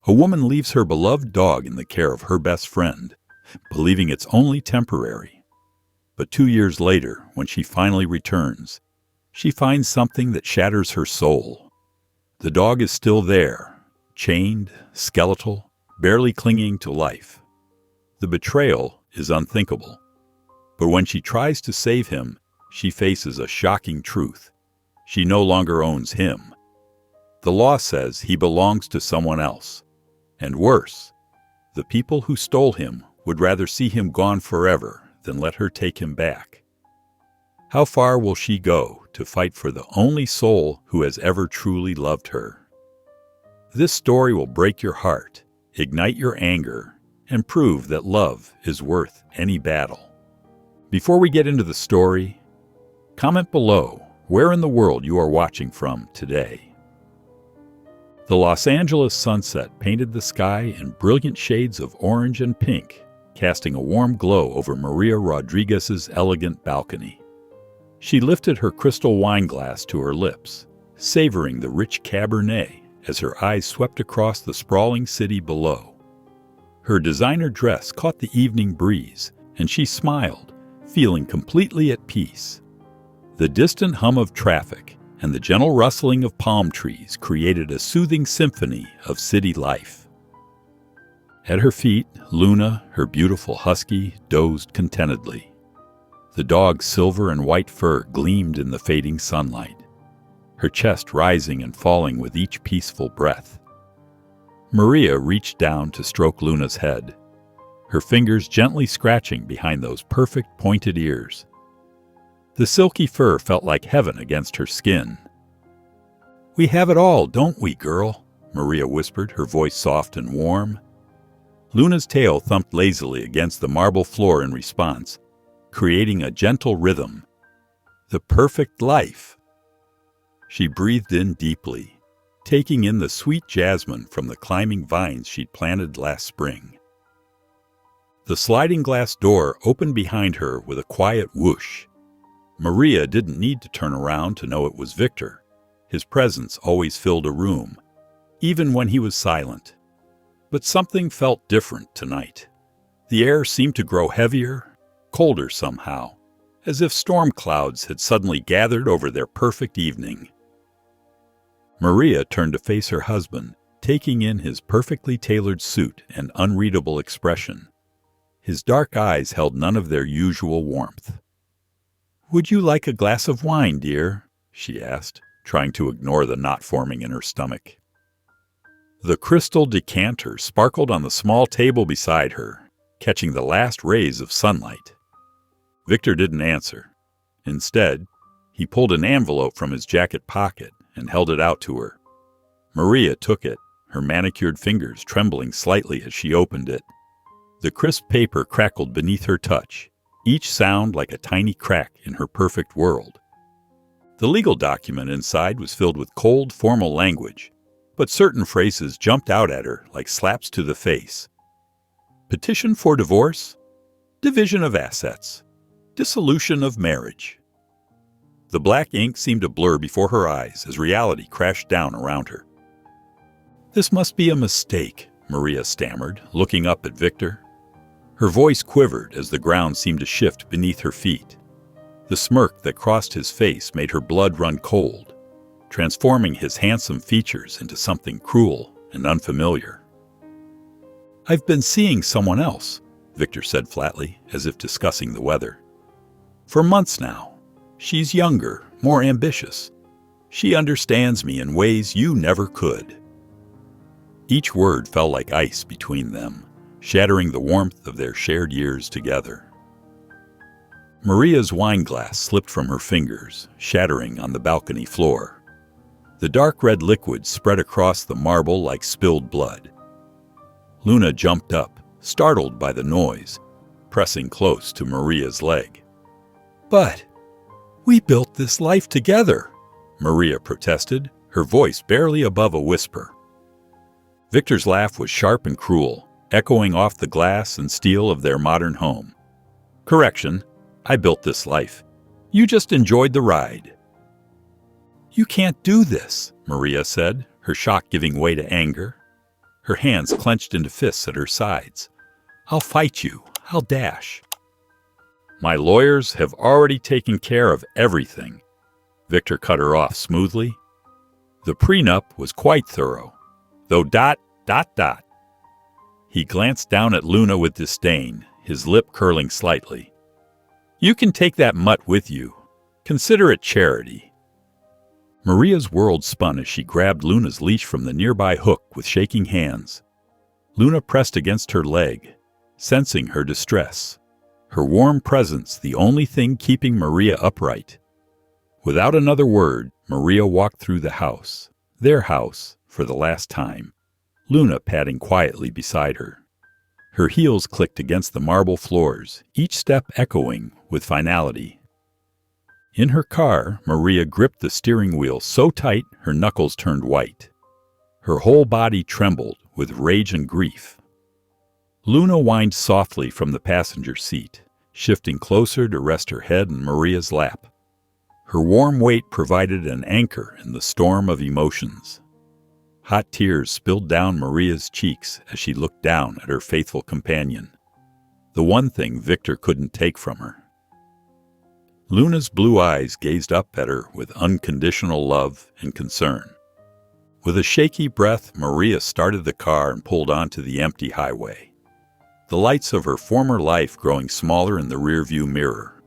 A woman leaves her beloved dog in the care of her best friend, believing it's only temporary. But 2 years later, when she finally returns, she finds something that shatters her soul. The dog is still there, chained, skeletal, barely clinging to life. The betrayal is unthinkable. But when she tries to save him, she faces a shocking truth. She no longer owns him. The law says he belongs to someone else. And worse, the people who stole him would rather see him gone forever than let her take him back. How far will she go to fight for the only soul who has ever truly loved her? This story will break your heart, ignite your anger, and prove that love is worth any battle. Before we get into the story, comment below where in the world you are watching from today. The Los Angeles sunset painted the sky in brilliant shades of orange and pink, casting a warm glow over Maria Rodriguez's elegant balcony. She lifted her crystal wine glass to her lips, savoring the rich Cabernet as her eyes swept across the sprawling city below. Her designer dress caught the evening breeze, and she smiled, feeling completely at peace. The distant hum of traffic and the gentle rustling of palm trees created a soothing symphony of city life. At her feet, Luna, her beautiful husky, dozed contentedly. The dog's silver and white fur gleamed in the fading sunlight, her chest rising and falling with each peaceful breath. Maria reached down to stroke Luna's head, her fingers gently scratching behind those perfect pointed ears. The silky fur felt like heaven against her skin. "We have it all, don't we, girl?" Maria whispered, her voice soft and warm. Luna's tail thumped lazily against the marble floor in response, creating a gentle rhythm. The perfect life. She breathed in deeply, taking in the sweet jasmine from the climbing vines she'd planted last spring. The sliding glass door opened behind her with a quiet whoosh. Maria didn't need to turn around to know it was Victor. His presence always filled a room, even when he was silent. But something felt different tonight. The air seemed to grow heavier, colder somehow, as if storm clouds had suddenly gathered over their perfect evening. Maria turned to face her husband, taking in his perfectly tailored suit and unreadable expression. His dark eyes held none of their usual warmth. "Would you like a glass of wine, dear?" she asked, trying to ignore the knot forming in her stomach. The crystal decanter sparkled on the small table beside her, catching the last rays of sunlight. Victor didn't answer. Instead, he pulled an envelope from his jacket pocket and held it out to her. Maria took it, her manicured fingers trembling slightly as she opened it. The crisp paper crackled beneath her touch, each sound like a tiny crack in her perfect world. The legal document inside was filled with cold, formal language, but certain phrases jumped out at her like slaps to the face. Petition for divorce, division of assets, dissolution of marriage. The black ink seemed to blur before her eyes as reality crashed down around her. "This must be a mistake," Maria stammered, looking up at Victor. Her voice quivered as the ground seemed to shift beneath her feet. The smirk that crossed his face made her blood run cold, transforming his handsome features into something cruel and unfamiliar. "I've been seeing someone else," Victor said flatly, as if discussing the weather. "For months now. She's younger, more ambitious. She understands me in ways you never could." Each word fell like ice between them, shattering the warmth of their shared years together. Maria's wine glass slipped from her fingers, shattering on the balcony floor. The dark red liquid spread across the marble like spilled blood. Luna jumped up, startled by the noise, pressing close to Maria's leg. "But we built this life together," Maria protested, her voice barely above a whisper. Victor's laugh was sharp and cruel, echoing off the glass and steel of their modern home. "Correction, I built this life. You just enjoyed the ride." "You can't do this," Maria said, her shock giving way to anger. her hands clenched into fists at her sides. "I'll fight you. I'll dash." "My lawyers have already taken care of everything," Victor cut her off smoothly. "The prenup was quite thorough, though ... He glanced down at Luna with disdain, his lip curling slightly. "You can take that mutt with you. Consider it charity." Maria's world spun as she grabbed Luna's leash from the nearby hook with shaking hands. Luna pressed against her leg, sensing her distress, her warm presence the only thing keeping Maria upright. Without another word, Maria walked through the house, their house, for the last time, Luna padding quietly beside her. Her heels clicked against the marble floors, each step echoing with finality. In her car, Maria gripped the steering wheel so tight her knuckles turned white. Her whole body trembled with rage and grief. Luna whined softly from the passenger seat, shifting closer to rest her head in Maria's lap. Her warm weight provided an anchor in the storm of emotions. Hot tears spilled down Maria's cheeks as she looked down at her faithful companion, the one thing Victor couldn't take from her. Luna's blue eyes gazed up at her with unconditional love and concern. With a shaky breath, Maria started the car and pulled onto the empty highway, the lights of her former life growing smaller in the rearview mirror.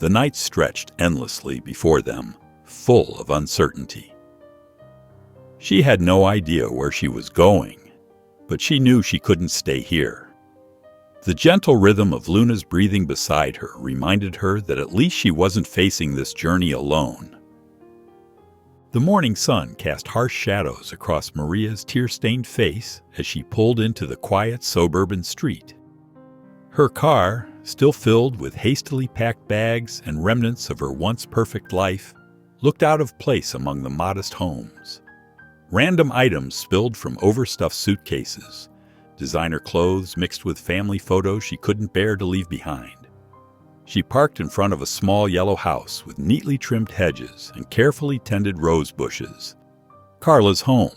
The night stretched endlessly before them, full of uncertainty. She had no idea where she was going, but she knew she couldn't stay here. The gentle rhythm of Luna's breathing beside her reminded her that at least she wasn't facing this journey alone. The morning sun cast harsh shadows across Maria's tear-stained face as she pulled into the quiet suburban street. Her car, still filled with hastily packed bags and remnants of her once perfect life, looked out of place among the modest homes. Random items spilled from overstuffed suitcases, designer clothes mixed with family photos she couldn't bear to leave behind. She parked in front of a small yellow house with neatly trimmed hedges and carefully tended rose bushes. Carla's home.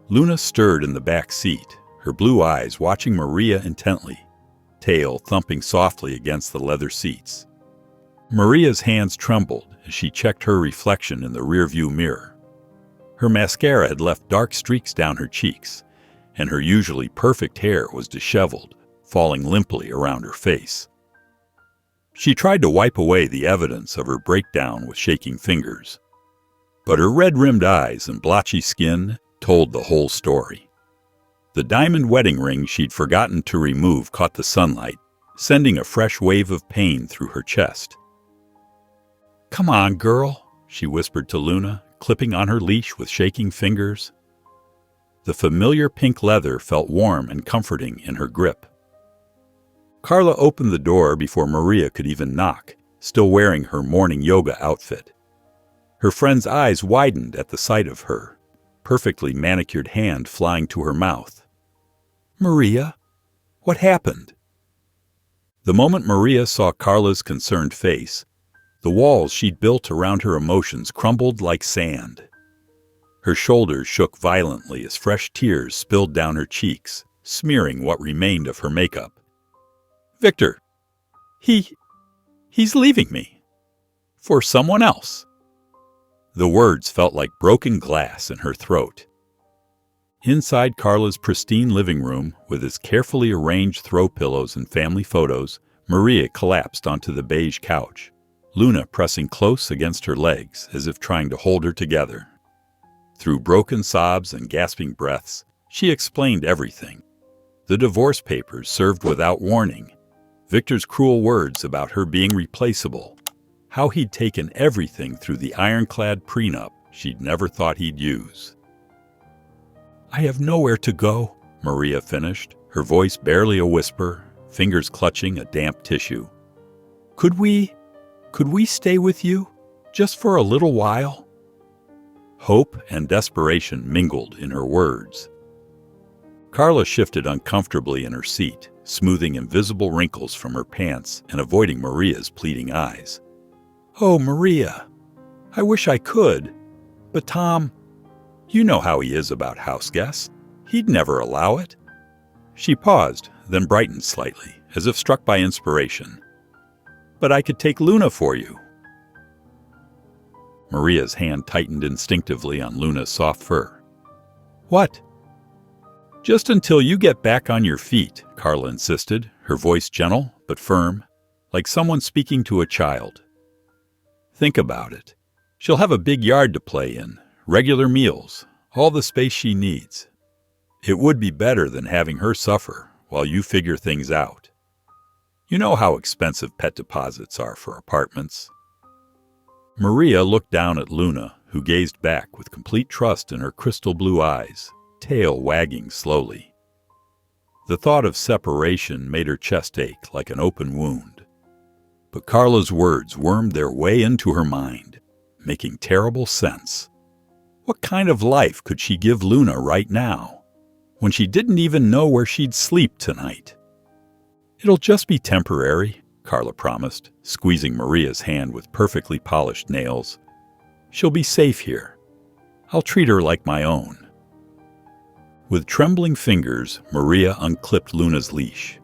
Luna stirred in the back seat, her blue eyes watching Maria intently, tail thumping softly against the leather seats. Maria's hands trembled as she checked her reflection in the rearview mirror. Her mascara had left dark streaks down her cheeks, and her usually perfect hair was disheveled, falling limply around her face. She tried to wipe away the evidence of her breakdown with shaking fingers, but her red-rimmed eyes and blotchy skin told the whole story. The diamond wedding ring she'd forgotten to remove caught the sunlight, sending a fresh wave of pain through her chest. "Come on, girl," she whispered to Luna, clipping on her leash with shaking fingers. The familiar pink leather felt warm and comforting in her grip. Carla opened the door before Maria could even knock, still wearing her morning yoga outfit. Her friend's eyes widened at the sight of her, perfectly manicured hand flying to her mouth. "Maria, what happened?" The moment Maria saw Carla's concerned face, the walls she'd built around her emotions crumbled like sand. Her shoulders shook violently as fresh tears spilled down her cheeks, smearing what remained of her makeup. "Victor, he's leaving me. For someone else." The words felt like broken glass in her throat. Inside Carla's pristine living room, with its carefully arranged throw pillows and family photos, Maria collapsed onto the beige couch, Luna pressing close against her legs as if trying to hold her together. Through broken sobs and gasping breaths, she explained everything. The divorce papers served without warning, Victor's cruel words about her being replaceable, how he'd taken everything through the ironclad prenup she'd never thought he'd use. "I have nowhere to go," Maria finished, her voice barely a whisper, fingers clutching a damp tissue. Could we stay with you, just for a little while?" Hope and desperation mingled in her words. Carla shifted uncomfortably in her seat, smoothing invisible wrinkles from her pants and avoiding Maria's pleading eyes. "Oh, Maria, I wish I could, but Tom..." You know how he is about house guests. He'd never allow it." She paused, then brightened slightly, as if struck by inspiration. "But I could take Luna for you." Maria's hand tightened instinctively on Luna's soft fur. "What?" "Just until you get back on your feet," Carla insisted, her voice gentle but firm, like someone speaking to a child. "Think about it. She'll have a big yard to play in, regular meals, all the space she needs. It would be better than having her suffer while you figure things out. You know how expensive pet deposits are for apartments." Maria looked down at Luna, who gazed back with complete trust in her crystal blue eyes, tail wagging slowly. The thought of separation made her chest ache like an open wound. But Carla's words wormed their way into her mind, making terrible sense. What kind of life could she give Luna right now, when she didn't even know where she'd sleep tonight? "It'll just be temporary," Carla promised, squeezing Maria's hand with perfectly polished nails. "She'll be safe here. I'll treat her like my own." With trembling fingers, Maria unclipped Luna's leash.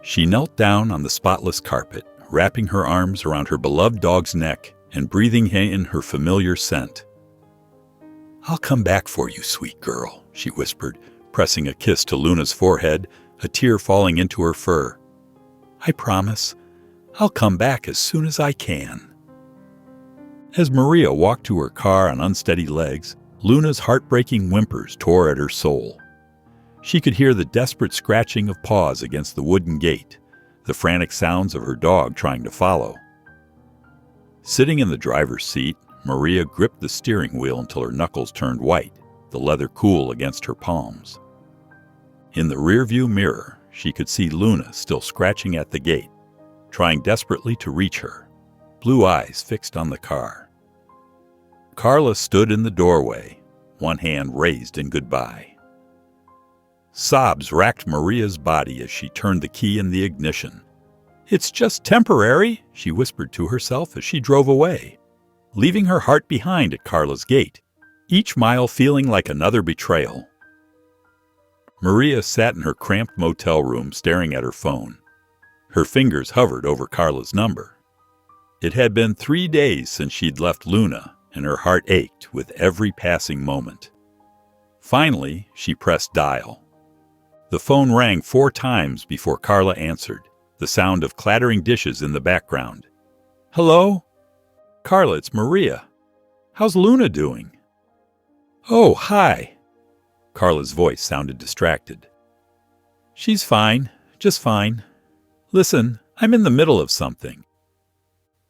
She knelt down on the spotless carpet, wrapping her arms around her beloved dog's neck and breathing in her familiar scent. "I'll come back for you, sweet girl," she whispered, pressing a kiss to Luna's forehead, a tear falling into her fur. "I promise. I'll come back as soon as I can." As Maria walked to her car on unsteady legs, Luna's heartbreaking whimpers tore at her soul. She could hear the desperate scratching of paws against the wooden gate, the frantic sounds of her dog trying to follow. Sitting in the driver's seat, Maria gripped the steering wheel until her knuckles turned white, the leather cool against her palms. In the rearview mirror, she could see Luna still scratching at the gate, trying desperately to reach her, blue eyes fixed on the car. Carla stood in the doorway, one hand raised in goodbye. Sobs racked Maria's body as she turned the key in the ignition. "It's just temporary," she whispered to herself as she drove away, leaving her heart behind at Carla's gate, each mile feeling like another betrayal. Maria sat in her cramped motel room staring at her phone. Her fingers hovered over Carla's number. It had been 3 days since she'd left Luna, and her heart ached with every passing moment. Finally, she pressed dial. The phone rang 4 times before Carla answered, the sound of clattering dishes in the background. "Hello? Carla, it's Maria. How's Luna doing?" "Oh, hi." Carla's voice sounded distracted. "She's fine, just fine. Listen, I'm in the middle of something.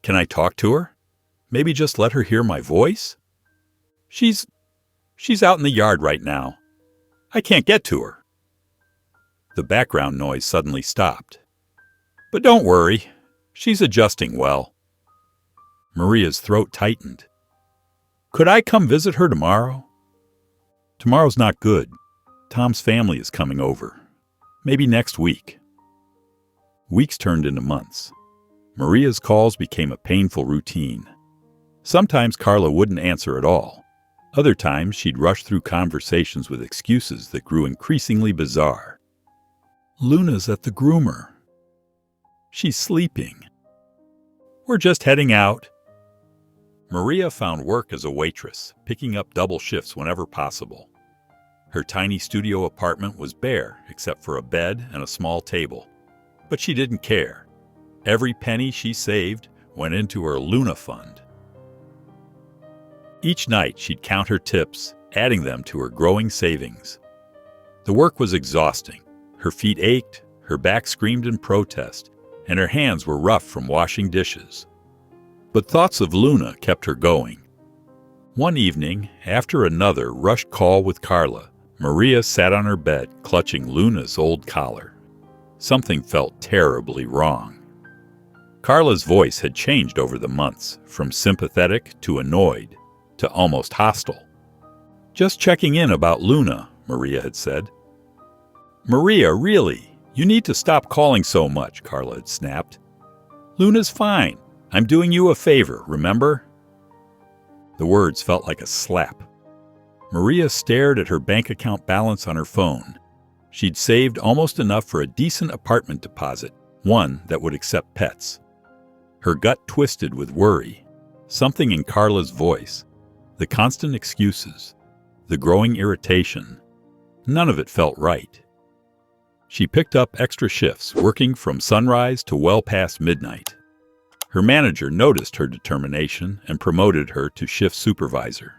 Can I talk to her? Maybe just let her hear my voice?" She's out in the yard right now. I can't get to her." The background noise suddenly stopped. "But don't worry, she's adjusting well." Maria's throat tightened. "Could I come visit her tomorrow?" "Tomorrow's not good. Tom's family is coming over. Maybe next week." Weeks turned into months. Maria's calls became a painful routine. Sometimes Carla wouldn't answer at all. Other times she'd rush through conversations with excuses that grew increasingly bizarre. "Luna's at the groomer. She's sleeping. We're just heading out." Maria found work as a waitress, picking up double shifts whenever possible. Her tiny studio apartment was bare except for a bed and a small table. But she didn't care. Every penny she saved went into her Luna fund. Each night she'd count her tips, adding them to her growing savings. The work was exhausting. Her feet ached, her back screamed in protest, and her hands were rough from washing dishes. But thoughts of Luna kept her going. One evening, after another rushed call with Carla, Maria sat on her bed, clutching Luna's old collar. Something felt terribly wrong. Carla's voice had changed over the months, from sympathetic to annoyed, to almost hostile. "Just checking in about Luna," Maria had said. "Maria, really, you need to stop calling so much," Carla had snapped. "Luna's fine. I'm doing you a favor, remember?" The words felt like a slap. Maria stared at her bank account balance on her phone. She'd saved almost enough for a decent apartment deposit, one that would accept pets. Her gut twisted with worry. Something in Carla's voice, the constant excuses, the growing irritation, none of it felt right. She picked up extra shifts, working from sunrise to well past midnight. Her manager noticed her determination and promoted her to shift supervisor.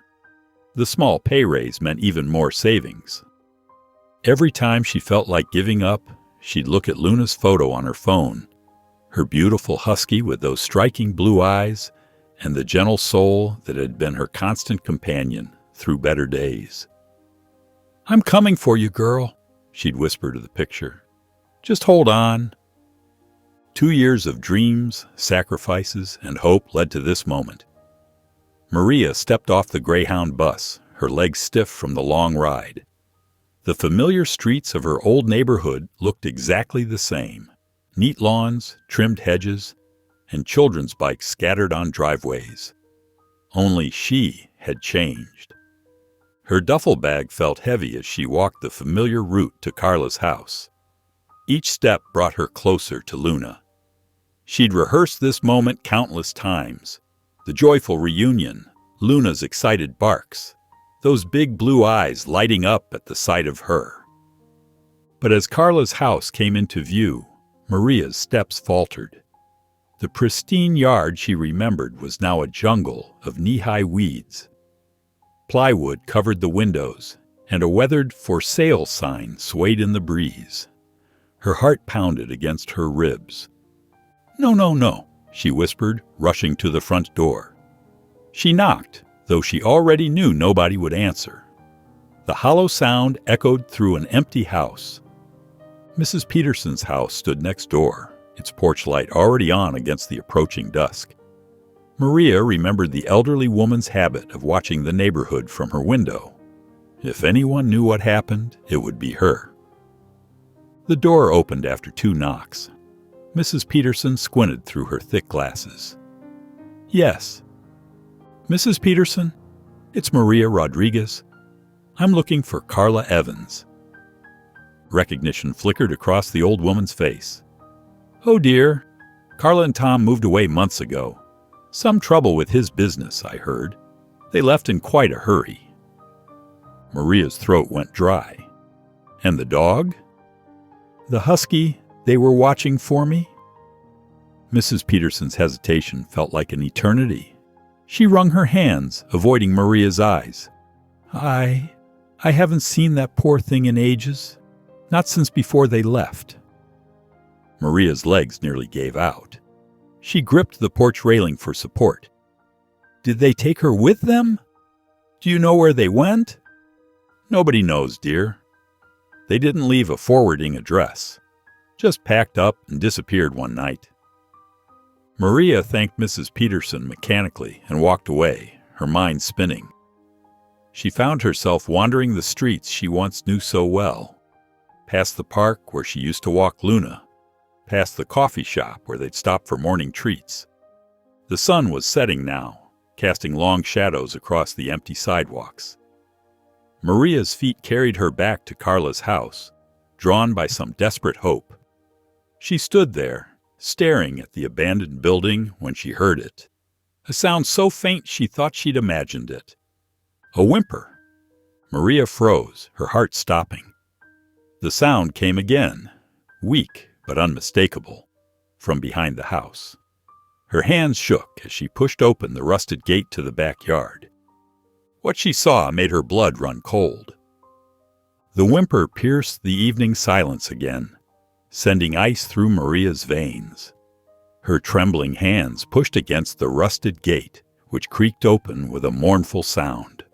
The small pay raise meant even more savings. Every time she felt like giving up, she'd look at Luna's photo on her phone, her beautiful husky with those striking blue eyes and the gentle soul that had been her constant companion through better days. "I'm coming for you, girl," she'd whisper to the picture. "Just hold on." 2 years of dreams, sacrifices, and hope led to this moment. Maria stepped off the Greyhound bus, her legs stiff from the long ride. The familiar streets of her old neighborhood looked exactly the same. Neat lawns, trimmed hedges, and children's bikes scattered on driveways. Only she had changed. Her duffel bag felt heavy as she walked the familiar route to Carla's house. Each step brought her closer to Luna. She'd rehearsed this moment countless times. The joyful reunion, Luna's excited barks, those big blue eyes lighting up at the sight of her. But as Carla's house came into view, Maria's steps faltered. The pristine yard she remembered was now a jungle of knee-high weeds. Plywood covered the windows, and a weathered "For Sale" sign swayed in the breeze. Her heart pounded against her ribs. "No, no, no," she whispered, rushing to the front door. She knocked, though she already knew nobody would answer. The hollow sound echoed through an empty house. Mrs. Peterson's house stood next door, its porch light already on against the approaching dusk. Maria remembered the elderly woman's habit of watching the neighborhood from her window. If anyone knew what happened, it would be her. The door opened after 2 knocks. Mrs. Peterson squinted through her thick glasses. "Yes." "Mrs. Peterson, it's Maria Rodriguez. I'm looking for Carla Evans." Recognition flickered across the old woman's face. "Oh dear, Carla and Tom moved away months ago. Some trouble with his business, I heard. They left in quite a hurry." Maria's throat went dry. "And the dog?" "The husky they were watching for me?" Mrs. Peterson's hesitation felt like an eternity. She wrung her hands, avoiding Maria's eyes. I haven't seen that poor thing in ages. Not since before they left." Maria's legs nearly gave out. She gripped the porch railing for support. "Did they take her with them? Do you know where they went?" "Nobody knows, dear. They didn't leave a forwarding address. Just packed up and disappeared one night." Maria thanked Mrs. Peterson mechanically and walked away, her mind spinning. She found herself wandering the streets she once knew so well. Past the park where she used to walk Luna. Past the coffee shop where they'd stop for morning treats. The sun was setting now, casting long shadows across the empty sidewalks. Maria's feet carried her back to Carla's house, drawn by some desperate hope. She stood there, staring at the abandoned building when she heard it. A sound so faint she thought she'd imagined it. A whimper. Maria froze, her heart stopping. The sound came again, weak but unmistakable, from behind the house. Her hands shook as she pushed open the rusted gate to the backyard. What she saw made her blood run cold. The whimper pierced the evening silence again, sending ice through Maria's veins. Her trembling hands pushed against the rusted gate, which creaked open with a mournful sound.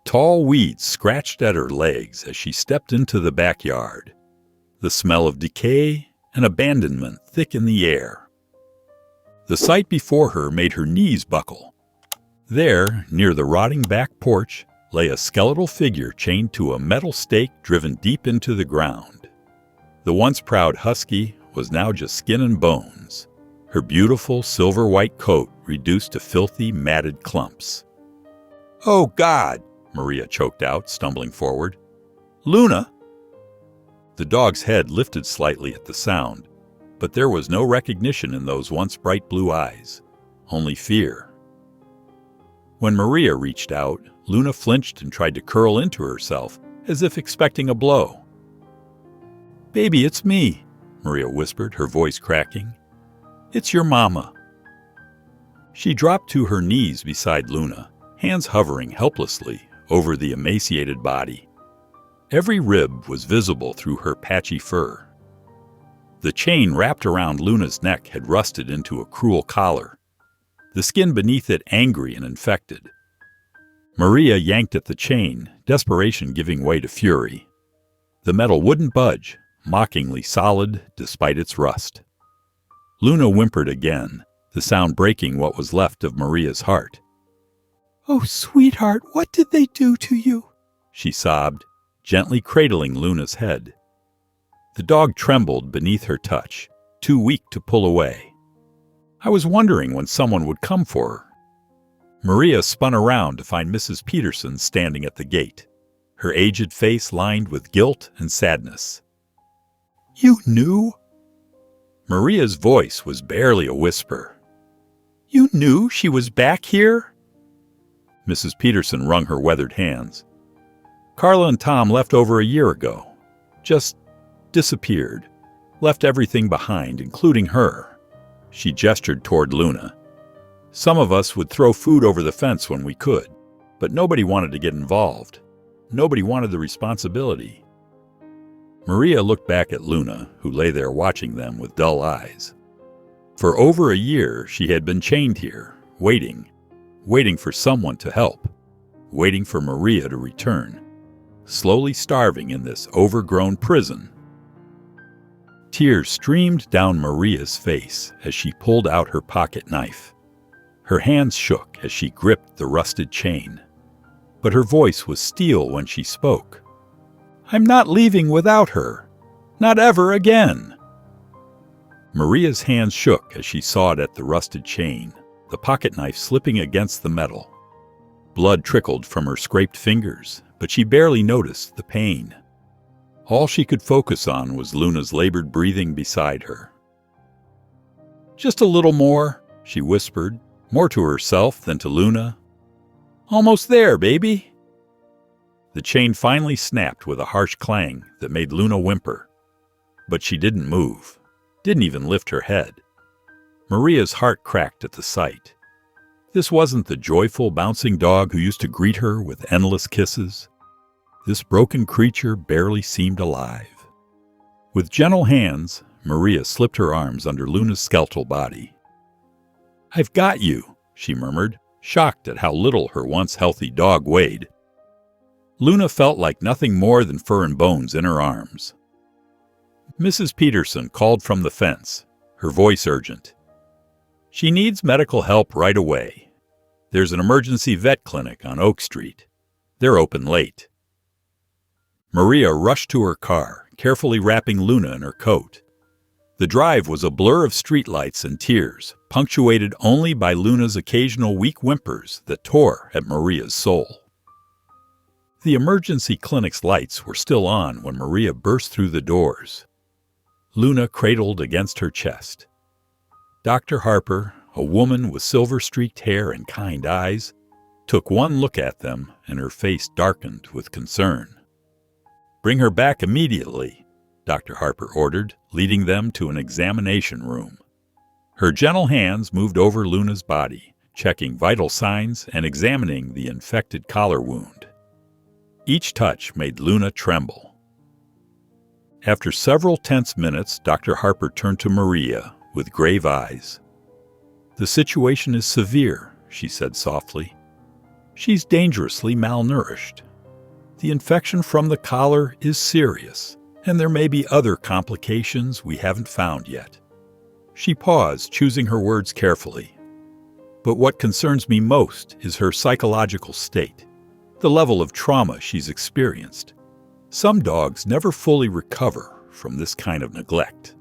Tall weeds scratched at her legs as she stepped into the backyard, the smell of decay and abandonment thick in the air. The sight before her made her knees buckle. There, near the rotting back porch, lay a skeletal figure chained to a metal stake driven deep into the ground. The once proud husky was now just skin and bones, her beautiful silver-white coat reduced to filthy, matted clumps. "Oh, God!" Maria choked out, stumbling forward. "Luna!" The dog's head lifted slightly at the sound, but there was no recognition in those once bright blue eyes, only fear. When Maria reached out, Luna flinched and tried to curl into herself, as if expecting a blow. "Baby, it's me," Maria whispered, her voice cracking. "It's your mama." She dropped to her knees beside Luna, hands hovering helplessly over the emaciated body. Every rib was visible through her patchy fur. The chain wrapped around Luna's neck had rusted into a cruel collar, the skin beneath it angry and infected. Maria yanked at the chain, desperation giving way to fury. The metal wouldn't budge, mockingly solid despite its rust. Luna whimpered again, the sound breaking what was left of Maria's heart. "Oh, sweetheart, what did they do to you?" she sobbed, gently cradling Luna's head. The dog trembled beneath her touch, too weak to pull away. I was wondering when someone would come for her. Maria spun around to find Mrs. Peterson standing at the gate, her aged face lined with guilt and sadness. "You knew?" Maria's voice was barely a whisper. "You knew she was back here?" Mrs. Peterson wrung her weathered hands. "Carla and Tom left over a year ago. Just disappeared. Left everything behind, including her." She gestured toward Luna. "Some of us would throw food over the fence when we could, but nobody wanted to get involved. Nobody wanted the responsibility." Maria looked back at Luna, who lay there watching them with dull eyes. For over a year she had been chained here, waiting for someone to help, waiting for Maria to return, slowly starving in this overgrown prison. Tears streamed down Maria's face as she pulled out her pocket knife. Her hands shook as she gripped the rusted chain, but her voice was steel when she spoke. "I'm not leaving without her. Not ever again." Maria's hands shook as she sawed at the rusted chain, the pocket knife slipping against the metal. Blood trickled from her scraped fingers, but she barely noticed the pain. All she could focus on was Luna's labored breathing beside her. "Just a little more," she whispered, more to herself than to Luna. "Almost there, baby." The chain finally snapped with a harsh clang that made Luna whimper. But she didn't move, didn't even lift her head. Maria's heart cracked at the sight. This wasn't the joyful, bouncing dog who used to greet her with endless kisses. This broken creature barely seemed alive. With gentle hands, Maria slipped her arms under Luna's skeletal body. "I've got you," she murmured, shocked at how little her once healthy dog weighed. Luna felt like nothing more than fur and bones in her arms. Mrs. Peterson called from the fence, her voice urgent. "She needs medical help right away. There's an emergency vet clinic on Oak Street. They're open late." Maria rushed to her car, carefully wrapping Luna in her coat. The drive was a blur of streetlights and tears, punctuated only by Luna's occasional weak whimpers that tore at Maria's soul. The emergency clinic's lights were still on when Maria burst through the doors. Luna cradled against her chest. Dr. Harper, a woman with silver-streaked hair and kind eyes, took one look at them and her face darkened with concern. "Bring her back immediately," Dr. Harper ordered, leading them to an examination room. Her gentle hands moved over Luna's body, checking vital signs and examining the infected collar wound. Each touch made Luna tremble. After several tense minutes, Dr. Harper turned to Maria with grave eyes. "The situation is severe," she said softly. "She's dangerously malnourished. The infection from the collar is serious, and there may be other complications we haven't found yet." She paused, choosing her words carefully. "But what concerns me most is her psychological state, the level of trauma she's experienced. Some dogs never fully recover from this kind of neglect."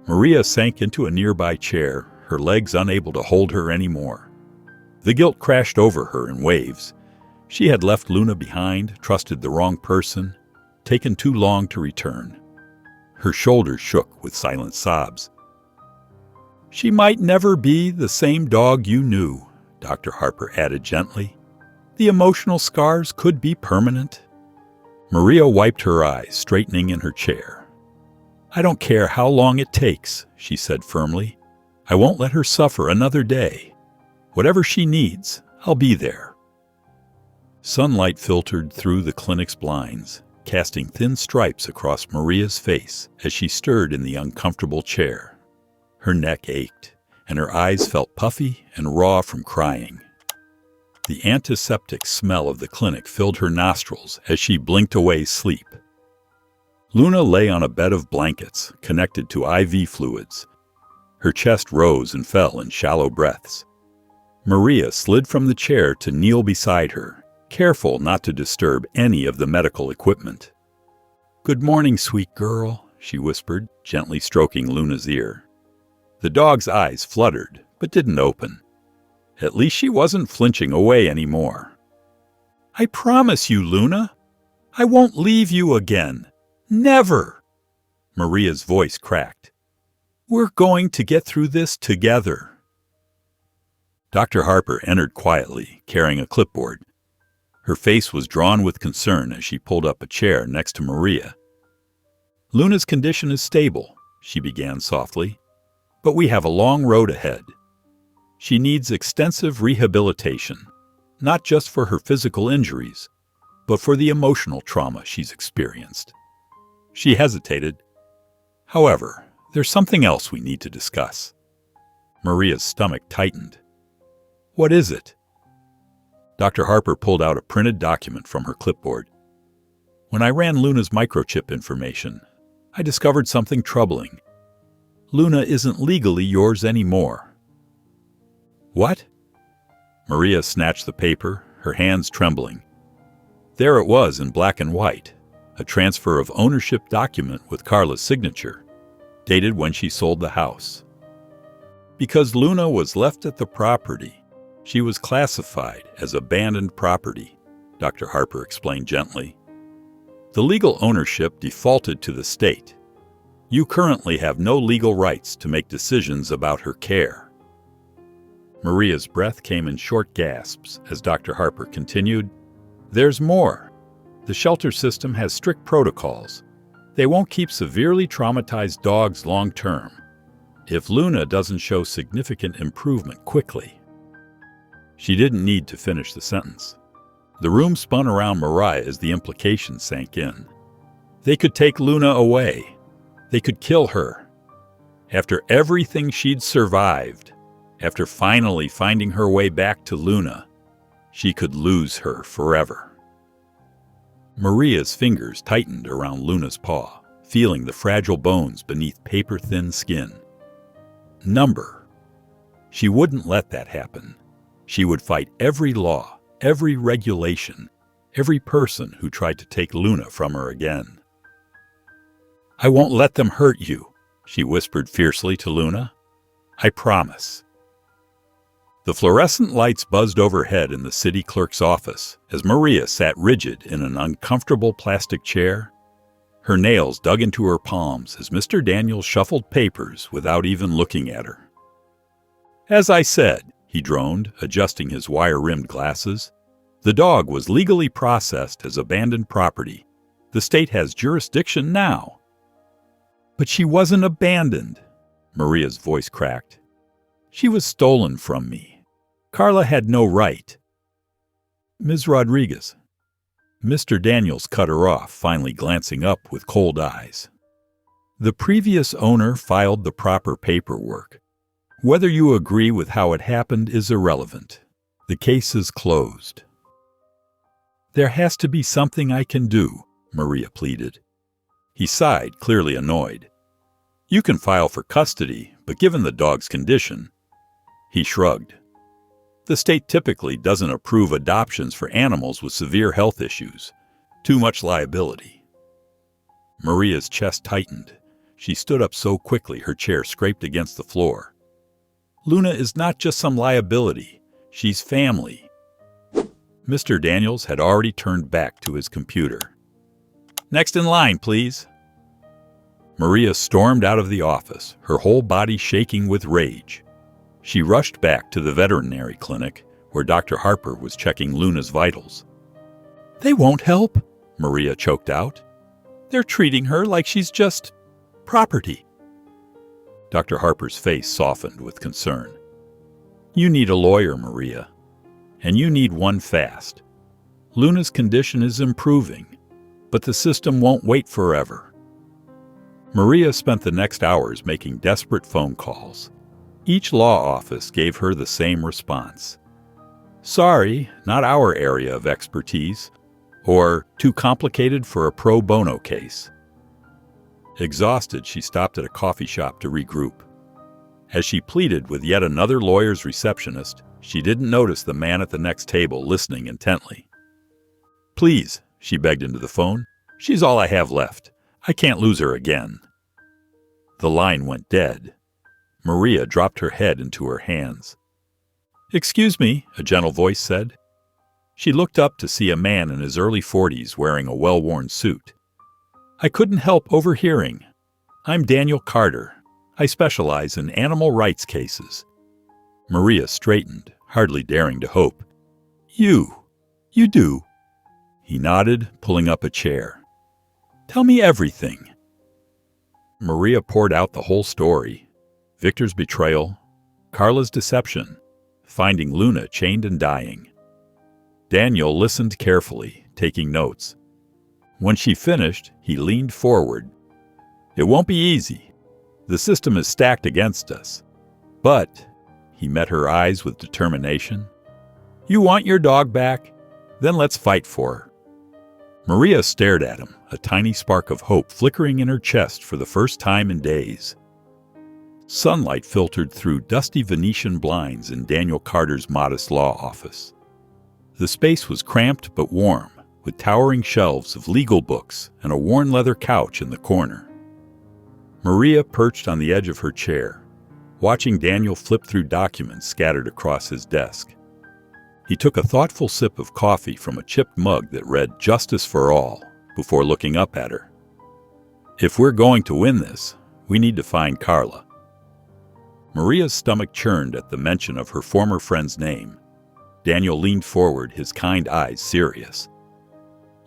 Maria sank into a nearby chair, her legs unable to hold her anymore. The guilt crashed over her in waves. She had left Luna behind, trusted the wrong person, taken too long to return. Her shoulders shook with silent sobs. "She might never be the same dog you knew," Dr. Harper added gently. "The emotional scars could be permanent." Maria wiped her eyes, straightening in her chair. "I don't care how long it takes," she said firmly. "I won't let her suffer another day. Whatever she needs, I'll be there." Sunlight filtered through the clinic's blinds, casting thin stripes across Maria's face as she stirred in the uncomfortable chair. Her neck ached, and her eyes felt puffy and raw from crying. The antiseptic smell of the clinic filled her nostrils as she blinked away sleep. Luna lay on a bed of blankets connected to IV fluids. Her chest rose and fell in shallow breaths. Maria slid from the chair to kneel beside her, careful not to disturb any of the medical equipment. "Good morning, sweet girl," she whispered, gently stroking Luna's ear. The dog's eyes fluttered, but didn't open. At least she wasn't flinching away anymore. "I promise you, Luna, I won't leave you again. Never!" Maria's voice cracked. "We're going to get through this together." Dr. Harper entered quietly, carrying a clipboard. Her face was drawn with concern as she pulled up a chair next to Maria. "Luna's condition is stable," she began softly, "but we have a long road ahead. She needs extensive rehabilitation, not just for her physical injuries, but for the emotional trauma she's experienced." She hesitated. "However, there's something else we need to discuss." Maria's stomach tightened. "What is it?" Dr. Harper pulled out a printed document from her clipboard. "When I ran Luna's microchip information, I discovered something troubling. Luna isn't legally yours anymore." "What?" Maria snatched the paper, her hands trembling. There it was in black and white, a transfer of ownership document with Carla's signature, dated when she sold the house. Because Luna was left at the property, she was classified as abandoned property, Dr. Harper explained gently. The legal ownership defaulted to the state. You currently have no legal rights to make decisions about her care. Maria's breath came in short gasps as Dr. Harper continued, "There's more. The shelter system has strict protocols. They won't keep severely traumatized dogs long term if Luna doesn't show significant improvement quickly." She didn't need to finish the sentence. The room spun around Mariah as the implication sank in. They could take Luna away. They could kill her. After everything she'd survived, after finally finding her way back to Luna, she could lose her forever. Maria's fingers tightened around Luna's paw, feeling the fragile bones beneath paper-thin skin. Number. She wouldn't let that happen. She would fight every law, every regulation, every person who tried to take Luna from her again. "I won't let them hurt you," she whispered fiercely to Luna. "I promise." The fluorescent lights buzzed overhead in the city clerk's office as Maria sat rigid in an uncomfortable plastic chair. Her nails dug into her palms as Mr. Daniels shuffled papers without even looking at her. "As I said," he droned, adjusting his wire-rimmed glasses, "the dog was legally processed as abandoned property. The state has jurisdiction now." "But she wasn't abandoned," Maria's voice cracked. "She was stolen from me. Carla had no right." "Ms. Rodriguez." Mr. Daniels cut her off, finally glancing up with cold eyes. "The previous owner filed the proper paperwork. Whether you agree with how it happened is irrelevant. The case is closed." "There has to be something I can do," Maria pleaded. He sighed, clearly annoyed. "You can file for custody, but given the dog's condition..." He shrugged. "The state typically doesn't approve adoptions for animals with severe health issues. Too much liability." Maria's chest tightened. She stood up so quickly her chair scraped against the floor. "Luna is not just some liability. She's family." Mr. Daniels had already turned back to his computer. "Next in line, please." Maria stormed out of the office, her whole body shaking with rage. She rushed back to the veterinary clinic, where Dr. Harper was checking Luna's vitals. "They won't help," Maria choked out. "They're treating her like she's just property." Dr. Harper's face softened with concern. "You need a lawyer, Maria, and you need one fast. Luna's condition is improving, but the system won't wait forever." Maria spent the next hours making desperate phone calls. Each law office gave her the same response. "Sorry, not our area of expertise," or "too complicated for a pro bono case." Exhausted, she stopped at a coffee shop to regroup. As she pleaded with yet another lawyer's receptionist, she didn't notice the man at the next table listening intently. "Please," she begged into the phone, "she's all I have left. I can't lose her again." The line went dead. Maria dropped her head into her hands. "Excuse me," a gentle voice said. She looked up to see a man in his early 40s wearing a well-worn suit. "I couldn't help overhearing. I'm Daniel Carter. I specialize in animal rights cases." Maria straightened, hardly daring to hope. You do?" He nodded, pulling up a chair. "Tell me everything." Maria poured out the whole story. Victor's betrayal, Carla's deception, finding Luna chained and dying. Daniel listened carefully, taking notes. When she finished, he leaned forward. "It won't be easy. The system is stacked against us. But," he met her eyes with determination, "you want your dog back? Then let's fight for her." Maria stared at him, a tiny spark of hope flickering in her chest for the first time in days. Sunlight filtered through dusty Venetian blinds in Daniel Carter's modest law office. The space was cramped but warm, with towering shelves of legal books and a worn leather couch in the corner. Maria perched on the edge of her chair, watching Daniel flip through documents scattered across his desk. He took a thoughtful sip of coffee from a chipped mug that read "Justice for All" before looking up at her. "If we're going to win this, we need to find Carla." Maria's stomach churned at the mention of her former friend's name. Daniel leaned forward, his kind eyes serious.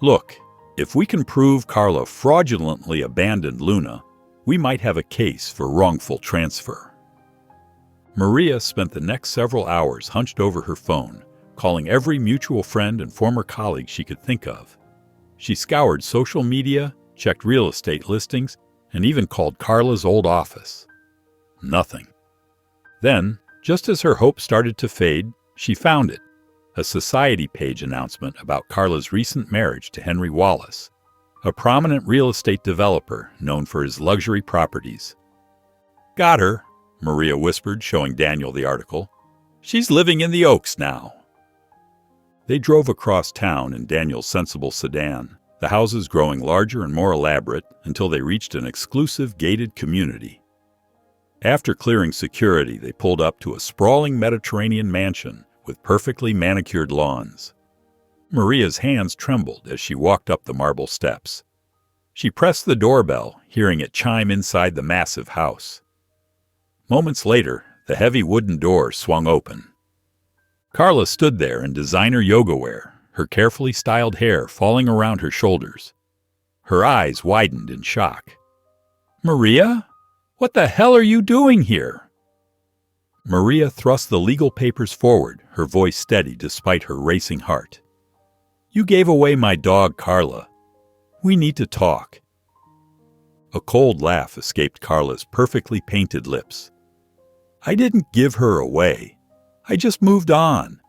"Look, if we can prove Carla fraudulently abandoned Luna, we might have a case for wrongful transfer." Maria spent the next several hours hunched over her phone, calling every mutual friend and former colleague she could think of. She scoured social media, checked real estate listings, and even called Carla's old office. Nothing. Then, just as her hope started to fade, she found it. A society page announcement about Carla's recent marriage to Henry Wallace, a prominent real estate developer known for his luxury properties. "Got her," Maria whispered, showing Daniel the article. "She's living in the Oaks now." They drove across town in Daniel's sensible sedan, the houses growing larger and more elaborate until they reached an exclusive gated community. After clearing security, they pulled up to a sprawling Mediterranean mansion with perfectly manicured lawns. Maria's hands trembled as she walked up the marble steps. She pressed the doorbell, hearing it chime inside the massive house. Moments later, the heavy wooden door swung open. Carla stood there in designer yoga wear, her carefully styled hair falling around her shoulders. Her eyes widened in shock. "Maria? What the hell are you doing here?" Maria thrust the legal papers forward, her voice steady despite her racing heart. "You gave away my dog, Carla. We need to talk." A cold laugh escaped Carla's perfectly painted lips. "I didn't give her away. I just moved on.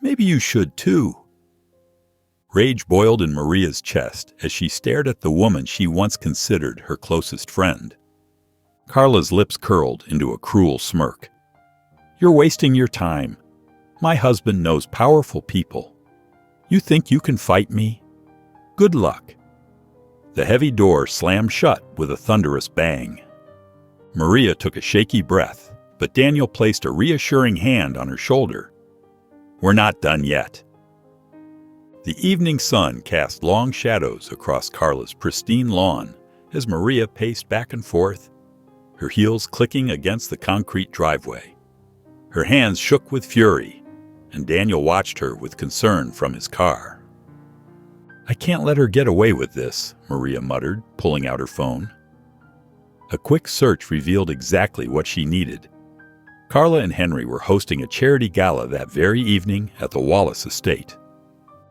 Maybe you should too." Rage boiled in Maria's chest as she stared at the woman she once considered her closest friend. Carla's lips curled into a cruel smirk. "You're wasting your time. My husband knows powerful people. You think you can fight me? Good luck." The heavy door slammed shut with a thunderous bang. Maria took a shaky breath, but Daniel placed a reassuring hand on her shoulder. "We're not done yet." The evening sun cast long shadows across Carla's pristine lawn as Maria paced back and forth, her heels clicking against the concrete driveway. Her hands shook with fury, and Daniel watched her with concern from his car. "I can't let her get away with this," Maria muttered, pulling out her phone. A quick search revealed exactly what she needed. Carla and Henry were hosting a charity gala that very evening at the Wallace estate.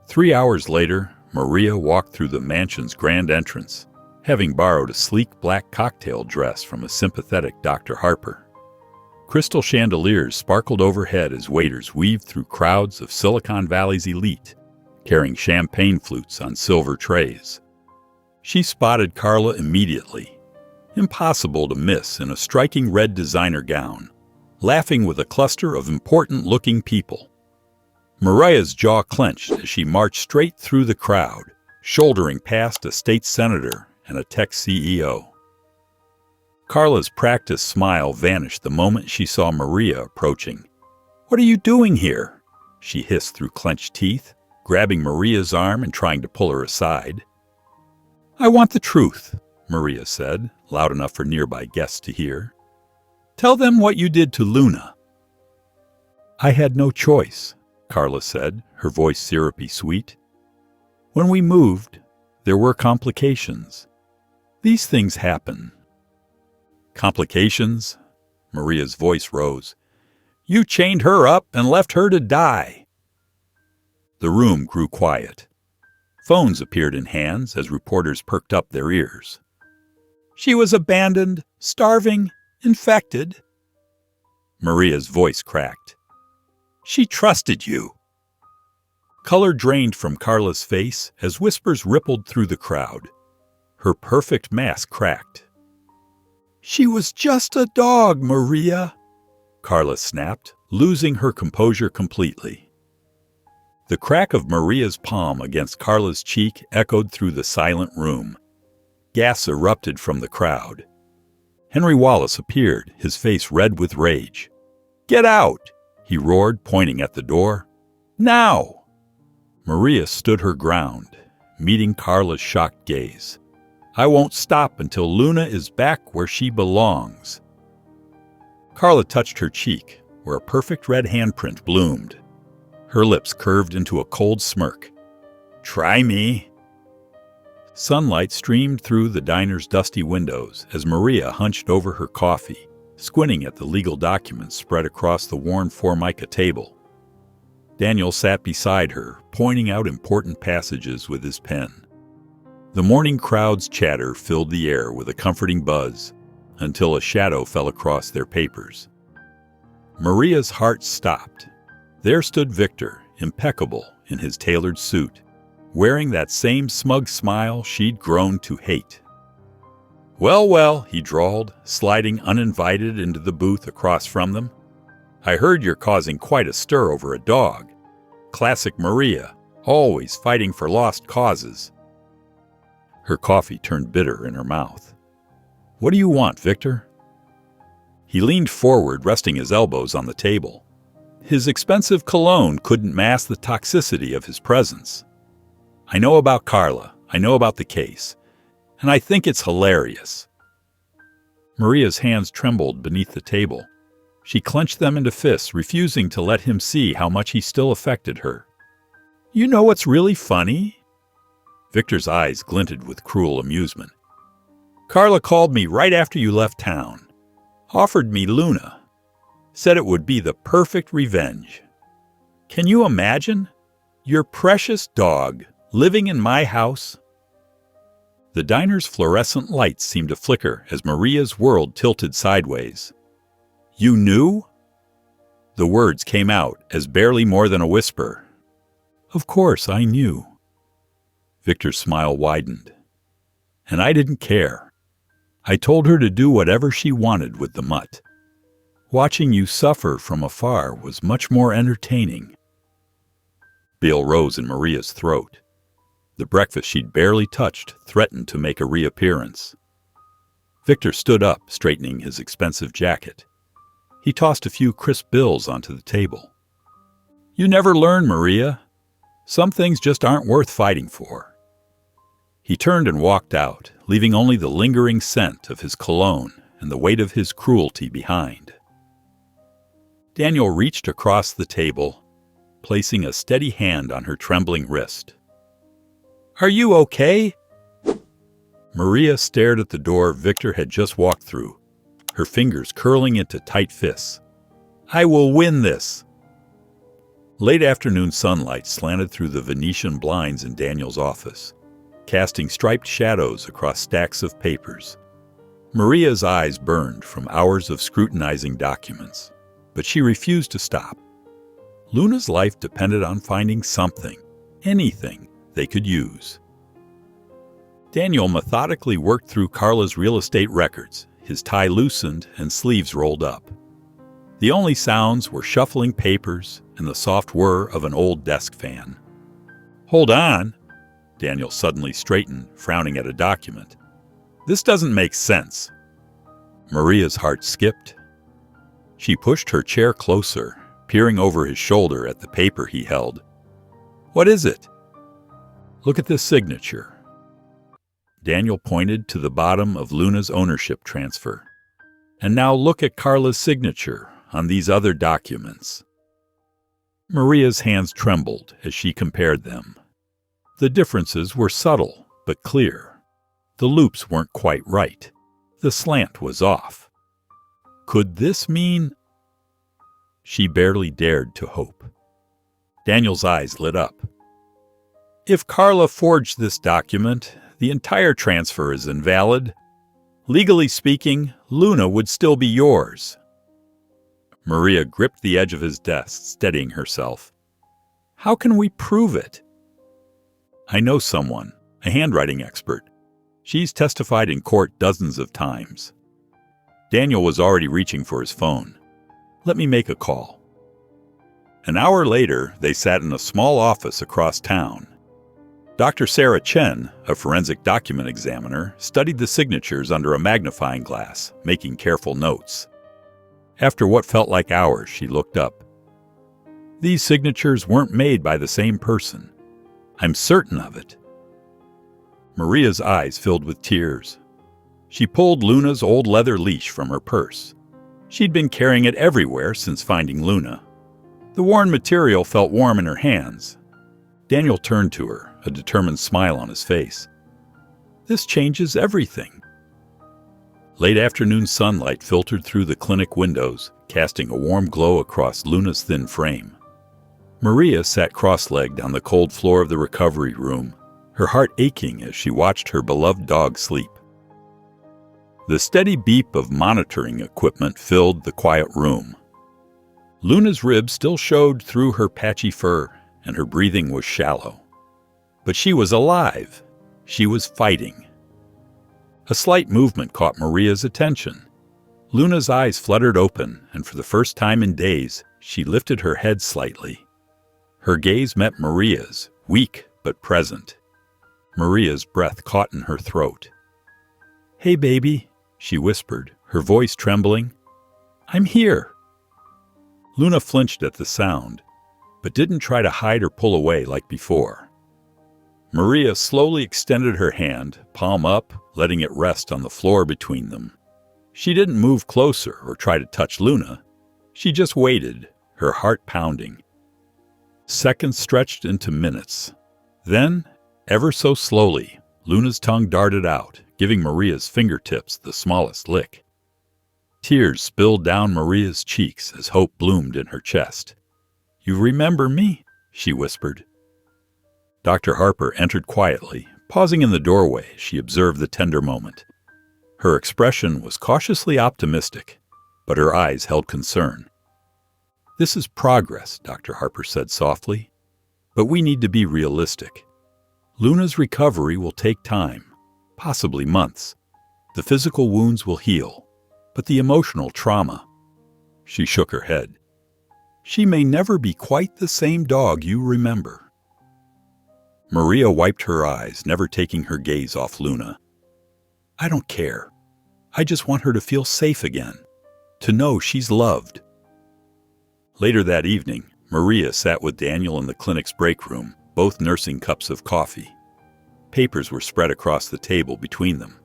3 hours later, Maria walked through the mansion's grand entrance, having borrowed a sleek black cocktail dress from a sympathetic Dr. Harper. Crystal chandeliers sparkled overhead as waiters weaved through crowds of Silicon Valley's elite, carrying champagne flutes on silver trays. She spotted Carla immediately, impossible to miss in a striking red designer gown, laughing with a cluster of important-looking people. Maria's jaw clenched as she marched straight through the crowd, shouldering past a state senator and a tech CEO. Carla's practiced smile vanished the moment she saw Maria approaching. "What are you doing here?" she hissed through clenched teeth, grabbing Maria's arm and trying to pull her aside. "I want the truth," Maria said, loud enough for nearby guests to hear. "Tell them what you did to Luna." "I had no choice," Carla said, her voice syrupy sweet. "When we moved, there were complications. These things happen." "Complications?" Maria's voice rose. "You chained her up and left her to die." The room grew quiet. Phones appeared in hands as reporters perked up their ears. "She was abandoned, starving, infected." Maria's voice cracked. "She trusted you." Color drained from Carla's face as whispers rippled through the crowd. Her perfect mask cracked. "She was just a dog, Maria," Carla snapped, losing her composure completely. The crack of Maria's palm against Carla's cheek echoed through the silent room. Gas erupted from the crowd. Henry Wallace appeared, his face red with rage. "Get out!" he roared, pointing at the door. "Now!" Maria stood her ground, meeting Carla's shocked gaze. "I won't stop until Luna is back where she belongs." Carla touched her cheek, where a perfect red handprint bloomed. Her lips curved into a cold smirk. "Try me." Sunlight streamed through the diner's dusty windows as Maria hunched over her coffee, squinting at the legal documents spread across the worn Formica table. Daniel sat beside her, pointing out important passages with his pen. The morning crowd's chatter filled the air with a comforting buzz until a shadow fell across their papers. Maria's heart stopped. There stood Victor, impeccable in his tailored suit, wearing that same smug smile she'd grown to hate. "Well, well," he drawled, sliding uninvited into the booth across from them. "I heard you're causing quite a stir over a dog. Classic Maria, always fighting for lost causes." Her coffee turned bitter in her mouth. "What do you want, Victor?" He leaned forward, resting his elbows on the table. His expensive cologne couldn't mask the toxicity of his presence. "I know about Carla. I know about the case. And I think it's hilarious." Maria's hands trembled beneath the table. She clenched them into fists, refusing to let him see how much he still affected her. "You know what's really funny?" Victor's eyes glinted with cruel amusement. "Carla called me right after you left town. Offered me Luna. Said it would be the perfect revenge. Can you imagine? Your precious dog living in my house?" The diner's fluorescent lights seemed to flicker as Maria's world tilted sideways. "You knew?" The words came out as barely more than a whisper. "Of course I knew." Victor's smile widened. "And I didn't care. I told her to do whatever she wanted with the mutt. Watching you suffer from afar was much more entertaining." Bail rose in Maria's throat. The breakfast she'd barely touched threatened to make a reappearance. Victor stood up, straightening his expensive jacket. He tossed a few crisp bills onto the table. "You never learn, Maria. Some things just aren't worth fighting for. He turned and walked out, leaving only the lingering scent of his cologne and the weight of his cruelty behind. Daniel reached across the table, placing a steady hand on her trembling wrist. "Are you okay?" Maria stared at the door Victor had just walked through, her fingers curling into tight fists. "I will win this." Late afternoon sunlight slanted through the Venetian blinds in Daniel's office, casting striped shadows across stacks of papers. Maria's eyes burned from hours of scrutinizing documents, but she refused to stop. Luna's life depended on finding something, anything, they could use. Daniel methodically worked through Carla's real estate records, his tie loosened and sleeves rolled up. The only sounds were shuffling papers and the soft whir of an old desk fan. "Hold on," Daniel suddenly straightened, frowning at a document. "This doesn't make sense." Maria's heart skipped. She pushed her chair closer, peering over his shoulder at the paper he held. "What is it?" "Look at this signature." Daniel pointed to the bottom of Luna's ownership transfer. "And now look at Carla's signature on these other documents." Maria's hands trembled as she compared them. The differences were subtle but clear. The loops weren't quite right. The slant was off. Could this mean? She barely dared to hope. Daniel's eyes lit up. "If Carla forged this document, the entire transfer is invalid. Legally speaking, Luna would still be yours." Maria gripped the edge of his desk, steadying herself. "How can we prove it?" "I know someone, a handwriting expert. She's testified in court dozens of times." Daniel was already reaching for his phone. "Let me make a call." An hour later, they sat in a small office across town. Dr. Sarah Chen, a forensic document examiner, studied the signatures under a magnifying glass, making careful notes. After what felt like hours, she looked up. "These signatures weren't made by the same person. I'm certain of it." Maria's eyes filled with tears. She pulled Luna's old leather leash from her purse. She'd been carrying it everywhere since finding Luna. The worn material felt warm in her hands. Daniel turned to her, a determined smile on his face. "This changes everything." Late afternoon sunlight filtered through the clinic windows, casting a warm glow across Luna's thin frame. Maria sat cross-legged on the cold floor of the recovery room, her heart aching as she watched her beloved dog sleep. The steady beep of monitoring equipment filled the quiet room. Luna's ribs still showed through her patchy fur, and her breathing was shallow. But she was alive. She was fighting. A slight movement caught Maria's attention. Luna's eyes fluttered open, and for the first time in days, she lifted her head slightly. Her gaze met Maria's, weak but present. Maria's breath caught in her throat. "Hey, baby," she whispered, her voice trembling. "I'm here." Luna flinched at the sound, but didn't try to hide or pull away like before. Maria slowly extended her hand, palm up, letting it rest on the floor between them. She didn't move closer or try to touch Luna. She just waited, her heart pounding. Seconds stretched into minutes. Then, ever so slowly, Luna's tongue darted out, giving Maria's fingertips the smallest lick. Tears spilled down Maria's cheeks as hope bloomed in her chest. "You remember me?" she whispered. Dr. Harper entered quietly, pausing in the doorway as she observed the tender moment. Her expression was cautiously optimistic, but her eyes held concern. "This is progress," Dr. Harper said softly, "but we need to be realistic. Luna's recovery will take time, possibly months. The physical wounds will heal, but the emotional trauma—" She shook her head. "She may never be quite the same dog you remember." Maria wiped her eyes, never taking her gaze off Luna. "I don't care. I just want her to feel safe again, to know she's loved." Later that evening, Maria sat with Daniel in the clinic's break room, both nursing cups of coffee. Papers were spread across the table between them.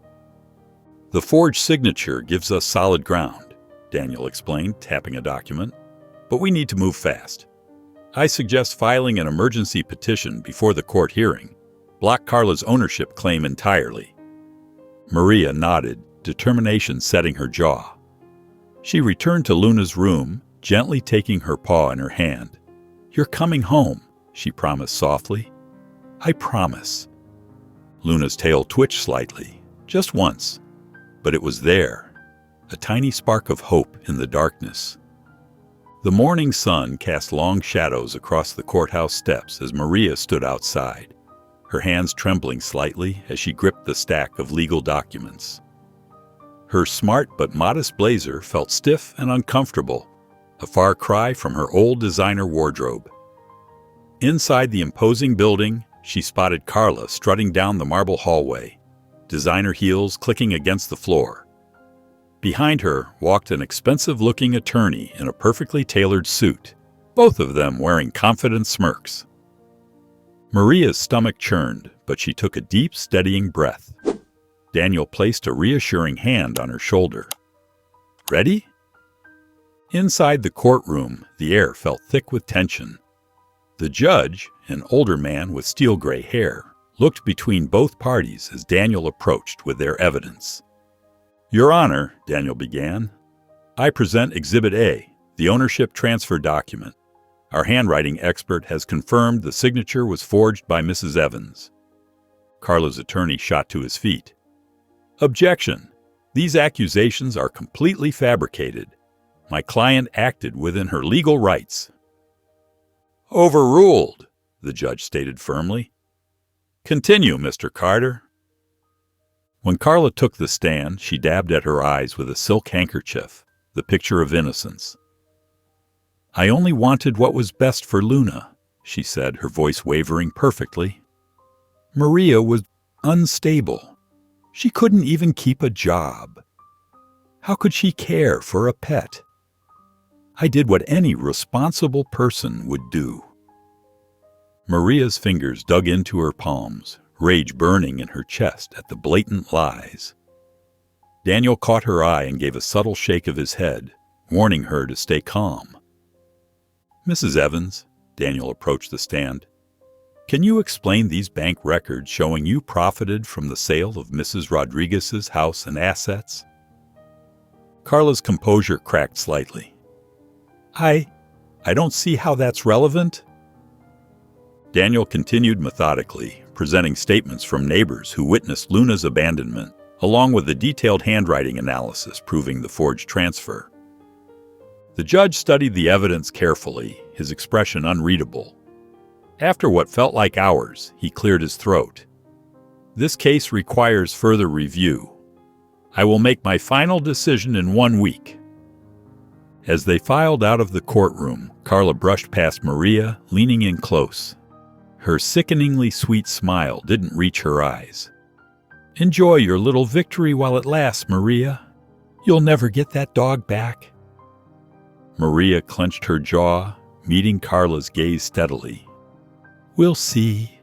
"The forged signature gives us solid ground," Daniel explained, tapping a document. "But we need to move fast. I suggest filing an emergency petition before the court hearing. Block Carla's ownership claim entirely." Maria nodded, determination setting her jaw. She returned to Luna's room, gently taking her paw in her hand. "You're coming home," she promised softly. "I promise." Luna's tail twitched slightly, just once, but it was there, a tiny spark of hope in the darkness. The morning sun cast long shadows across the courthouse steps as Maria stood outside, her hands trembling slightly as she gripped the stack of legal documents. Her smart but modest blazer felt stiff and uncomfortable, a far cry from her old designer wardrobe. Inside the imposing building, she spotted Carla strutting down the marble hallway, designer heels clicking against the floor. Behind her walked an expensive-looking attorney in a perfectly tailored suit, both of them wearing confident smirks. Maria's stomach churned, but she took a deep, steadying breath. Daniel placed a reassuring hand on her shoulder. "Ready?" Inside the courtroom, the air felt thick with tension. The judge, an older man with steel-gray hair, looked between both parties as Daniel approached with their evidence. "Your Honor," Daniel began, "I present Exhibit A, the ownership transfer document. Our handwriting expert has confirmed the signature was forged by Mrs. Evans." Carla's attorney shot to his feet. "Objection! These accusations are completely fabricated. My client acted within her legal rights." "Overruled," the judge stated firmly. "Continue, Mr. Carter." When Carla took the stand, she dabbed at her eyes with a silk handkerchief, the picture of innocence. "I only wanted what was best for Luna," she said, her voice wavering perfectly. "Maria was unstable. She couldn't even keep a job. How could she care for a pet? I did what any responsible person would do." Maria's fingers dug into her palms, rage burning in her chest at the blatant lies. Daniel caught her eye and gave a subtle shake of his head, warning her to stay calm. "Mrs. Evans," Daniel approached the stand, "can you explain these bank records showing you profited from the sale of Mrs. Rodriguez's house and assets?" Carla's composure cracked slightly. I don't see how that's relevant." Daniel continued methodically, presenting statements from neighbors who witnessed Luna's abandonment, along with a detailed handwriting analysis proving the forged transfer. The judge studied the evidence carefully, his expression unreadable. After what felt like hours, he cleared his throat. "This case requires further review. I will make my final decision in 1 week." As they filed out of the courtroom, Carla brushed past Maria, leaning in close. Her sickeningly sweet smile didn't reach her eyes. "Enjoy your little victory while it lasts, Maria. You'll never get that dog back." Maria clenched her jaw, meeting Carla's gaze steadily. "We'll see."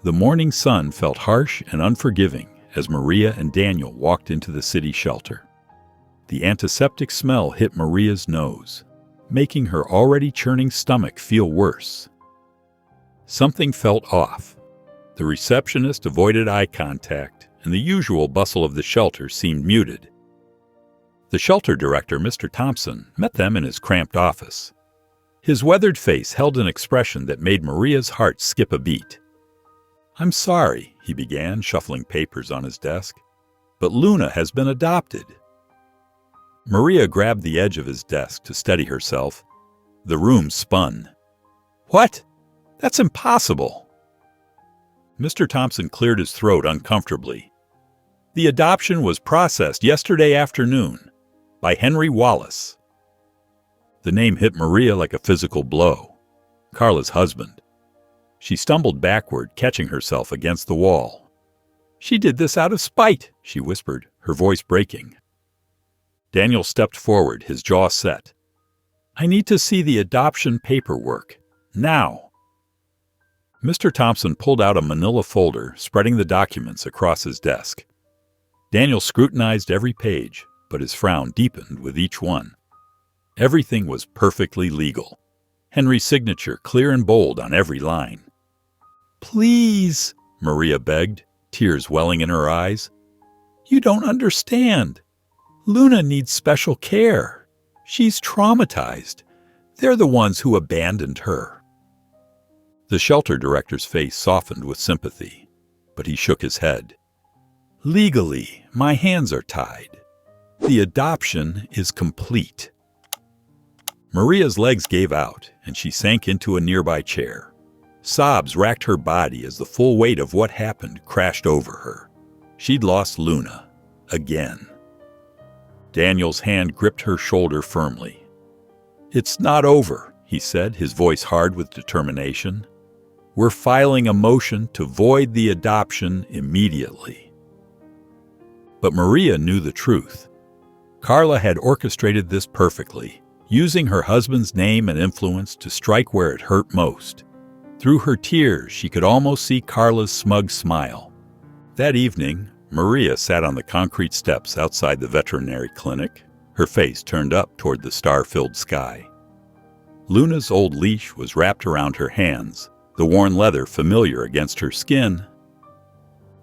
The morning sun felt harsh and unforgiving as Maria and Daniel walked into the city shelter. The antiseptic smell hit Maria's nose, making her already churning stomach feel worse. Something felt off. The receptionist avoided eye contact, and the usual bustle of the shelter seemed muted. The shelter director, Mr. Thompson, met them in his cramped office. His weathered face held an expression that made Maria's heart skip a beat. "I'm sorry," he began, shuffling papers on his desk, "but Luna has been adopted." Maria grabbed the edge of his desk to steady herself. The room spun. "What? That's impossible." Mr. Thompson cleared his throat uncomfortably. "The adoption was processed yesterday afternoon by Henry Wallace." The name hit Maria like a physical blow. Carla's husband. She stumbled backward, catching herself against the wall. "She did this out of spite," she whispered, her voice breaking. Daniel stepped forward, his jaw set. "I need to see the adoption paperwork. Now." Mr. Thompson pulled out a manila folder, spreading the documents across his desk. Daniel scrutinized every page, but his frown deepened with each one. Everything was perfectly legal. Henry's signature clear and bold on every line. "Please," Maria begged, tears welling in her eyes. "You don't understand. Luna needs special care. She's traumatized. They're the ones who abandoned her." The shelter director's face softened with sympathy, but he shook his head. "Legally, my hands are tied. The adoption is complete." Maria's legs gave out, and she sank into a nearby chair. Sobs racked her body as the full weight of what happened crashed over her. She'd lost Luna. Again. Daniel's hand gripped her shoulder firmly. "It's not over," he said, his voice hard with determination. "We're filing a motion to void the adoption immediately." But Maria knew the truth. Carla had orchestrated this perfectly, using her husband's name and influence to strike where it hurt most. Through her tears, she could almost see Carla's smug smile. That evening, Maria sat on the concrete steps outside the veterinary clinic, her face turned up toward the star-filled sky. Luna's old leash was wrapped around her hands, the worn leather familiar against her skin.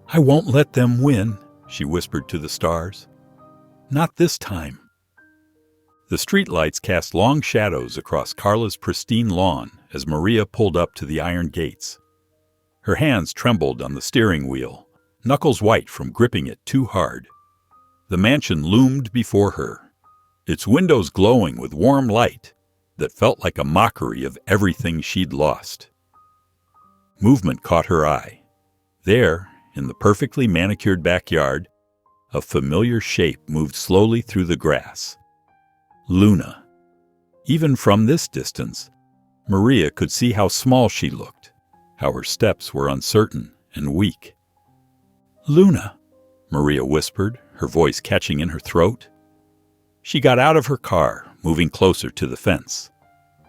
"I won't let them win," she whispered to the stars. "Not this time." The streetlights cast long shadows across Carla's pristine lawn as Maria pulled up to the iron gates. Her hands trembled on the steering wheel, knuckles white from gripping it too hard. The mansion loomed before her, its windows glowing with warm light that felt like a mockery of everything she'd lost. Movement caught her eye. There, in the perfectly manicured backyard, a familiar shape moved slowly through the grass. Luna. Even from this distance, Maria could see how small she looked, how her steps were uncertain and weak. "Luna," Maria whispered, her voice catching in her throat. She got out of her car, moving closer to the fence.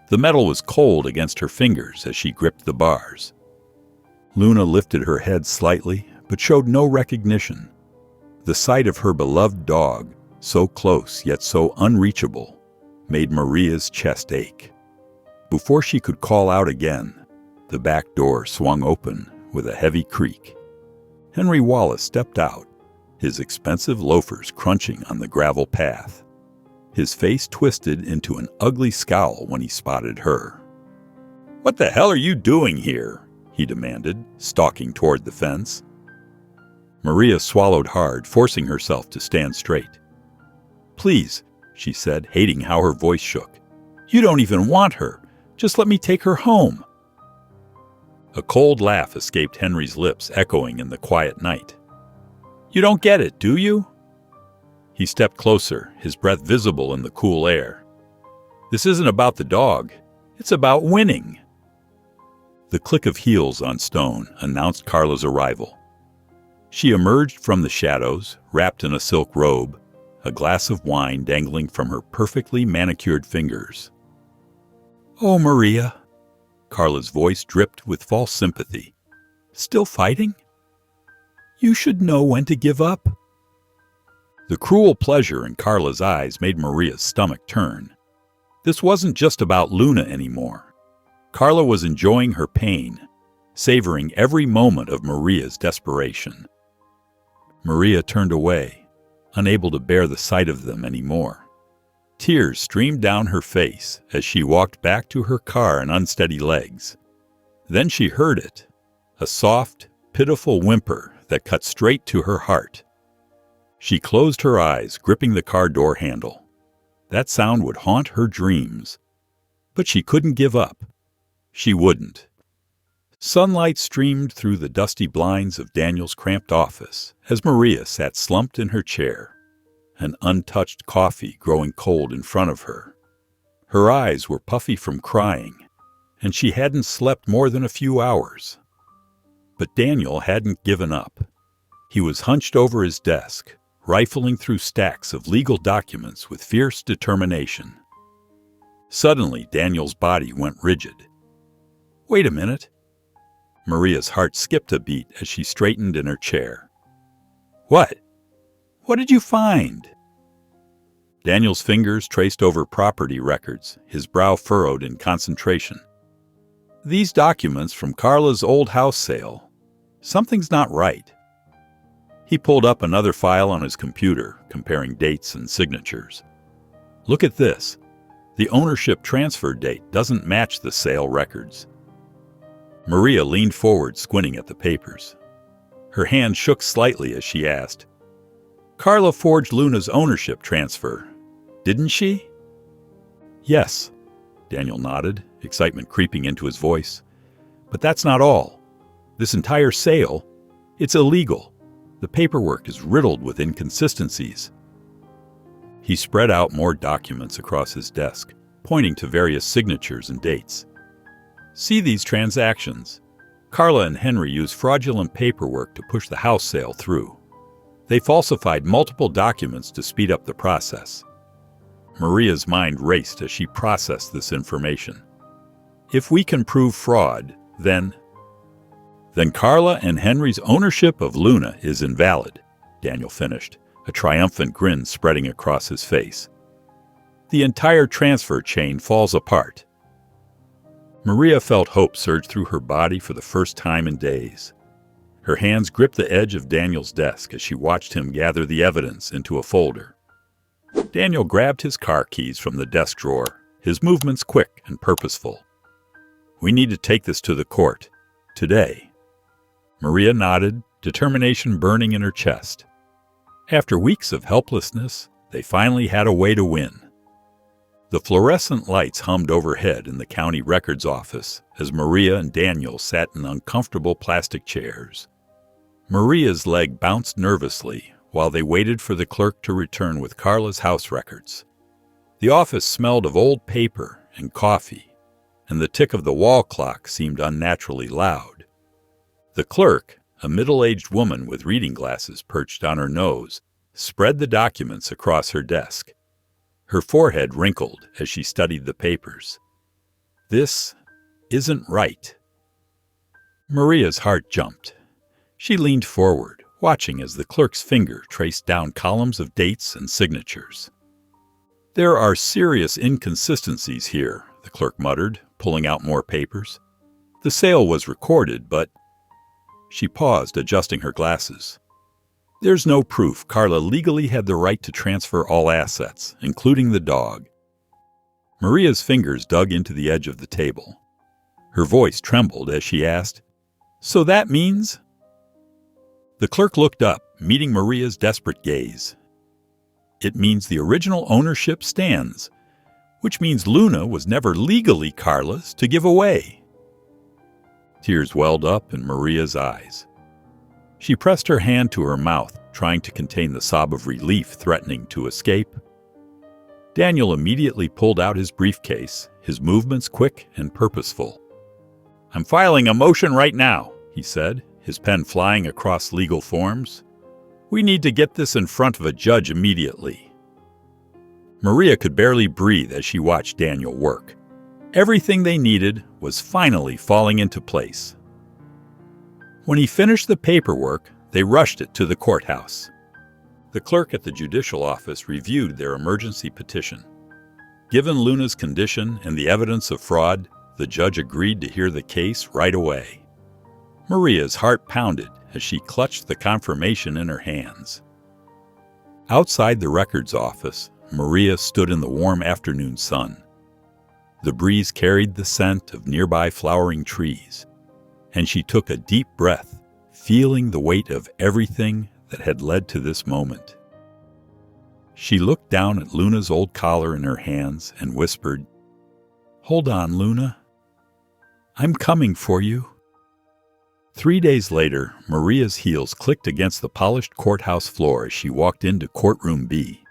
The metal was cold against her fingers as she gripped the bars. Luna lifted her head slightly, but showed no recognition. The sight of her beloved dog, so close yet so unreachable, made Maria's chest ache. Before she could call out again, the back door swung open with a heavy creak. Henry Wallace stepped out, his expensive loafers crunching on the gravel path. His face twisted into an ugly scowl when he spotted her. "What the hell are you doing here?" he demanded, stalking toward the fence. Maria swallowed hard, forcing herself to stand straight. "Please," she said, hating how her voice shook. "You don't even want her. Just let me take her home." A cold laugh escaped Henry's lips, echoing in the quiet night. "You don't get it, do you?" He stepped closer, his breath visible in the cool air. "This isn't about the dog. It's about winning." The click of heels on stone announced Carla's arrival. She emerged from the shadows, wrapped in a silk robe, a glass of wine dangling from her perfectly manicured fingers. "Oh, Maria." Carla's voice dripped with false sympathy. "Still fighting? You should know when to give up." The cruel pleasure in Carla's eyes made Maria's stomach turn. This wasn't just about Luna anymore. Carla was enjoying her pain, savoring every moment of Maria's desperation. Maria turned away, unable to bear the sight of them anymore. Tears streamed down her face as she walked back to her car on unsteady legs. Then she heard it, a soft, pitiful whimper that cut straight to her heart. She closed her eyes, gripping the car door handle. That sound would haunt her dreams. But she couldn't give up. She wouldn't. Sunlight streamed through the dusty blinds of Daniel's cramped office as Maria sat slumped in her chair, an untouched coffee growing cold in front of her. Her eyes were puffy from crying, and she hadn't slept more than a few hours. But Daniel hadn't given up. He was hunched over his desk, rifling through stacks of legal documents with fierce determination. Suddenly, Daniel's body went rigid. "Wait a minute." Maria's heart skipped a beat as she straightened in her chair. What? What did you find? Daniel's fingers traced over property records, his brow furrowed in concentration. These documents from Carla's old house sale. Something's not right. He pulled up another file on his computer, comparing dates and signatures. Look at this. The ownership transfer date doesn't match the sale records. Maria leaned forward, squinting at the papers. Her hand shook slightly as she asked, Carla forged Luna's ownership transfer, didn't she? Yes, Daniel nodded, excitement creeping into his voice. But that's not all. This entire sale, it's illegal. The paperwork is riddled with inconsistencies. He spread out more documents across his desk, pointing to various signatures and dates. See these transactions. Carla and Henry used fraudulent paperwork to push the house sale through. They falsified multiple documents to speed up the process. Maria's mind raced as she processed this information. If we can prove fraud, then Carla and Henry's ownership of Luna is invalid, Daniel finished, a triumphant grin spreading across his face. The entire transfer chain falls apart. Maria felt hope surge through her body for the first time in days. Her hands gripped the edge of Daniel's desk as she watched him gather the evidence into a folder. Daniel grabbed his car keys from the desk drawer, his movements quick and purposeful. We need to take this to the court. Today. Maria nodded, determination burning in her chest. After weeks of helplessness, they finally had a way to win. The fluorescent lights hummed overhead in the county records office as Maria and Daniel sat in uncomfortable plastic chairs. Maria's leg bounced nervously while they waited for the clerk to return with Carla's house records. The office smelled of old paper and coffee, and the tick of the wall clock seemed unnaturally loud. The clerk, a middle-aged woman with reading glasses perched on her nose, spread the documents across her desk. Her forehead wrinkled as she studied the papers. This isn't right. Maria's heart jumped. She leaned forward, watching as the clerk's finger traced down columns of dates and signatures. There are serious inconsistencies here, the clerk muttered, pulling out more papers. The sale was recorded, but... She paused, adjusting her glasses. There's no proof Carla legally had the right to transfer all assets, including the dog. Maria's fingers dug into the edge of the table. Her voice trembled as she asked, So that means... The clerk looked up, meeting Maria's desperate gaze. It means the original ownership stands, which means Luna was never legally Carla's to give away. Tears welled up in Maria's eyes. She pressed her hand to her mouth, trying to contain the sob of relief threatening to escape. Daniel immediately pulled out his briefcase, his movements quick and purposeful. I'm filing a motion right now, he said, his pen flying across legal forms. We need to get this in front of a judge immediately. Maria could barely breathe as she watched Daniel work. Everything they needed was finally falling into place. When he finished the paperwork, they rushed it to the courthouse. The clerk at the judicial office reviewed their emergency petition. Given Luna's condition and the evidence of fraud, the judge agreed to hear the case right away. Maria's heart pounded as she clutched the confirmation in her hands. Outside the records office, Maria stood in the warm afternoon sun. The breeze carried the scent of nearby flowering trees, and she took a deep breath, feeling the weight of everything that had led to this moment. She looked down at Luna's old collar in her hands and whispered, Hold on, Luna. I'm coming for you. 3 days later, Maria's heels clicked against the polished courthouse floor as she walked into courtroom B.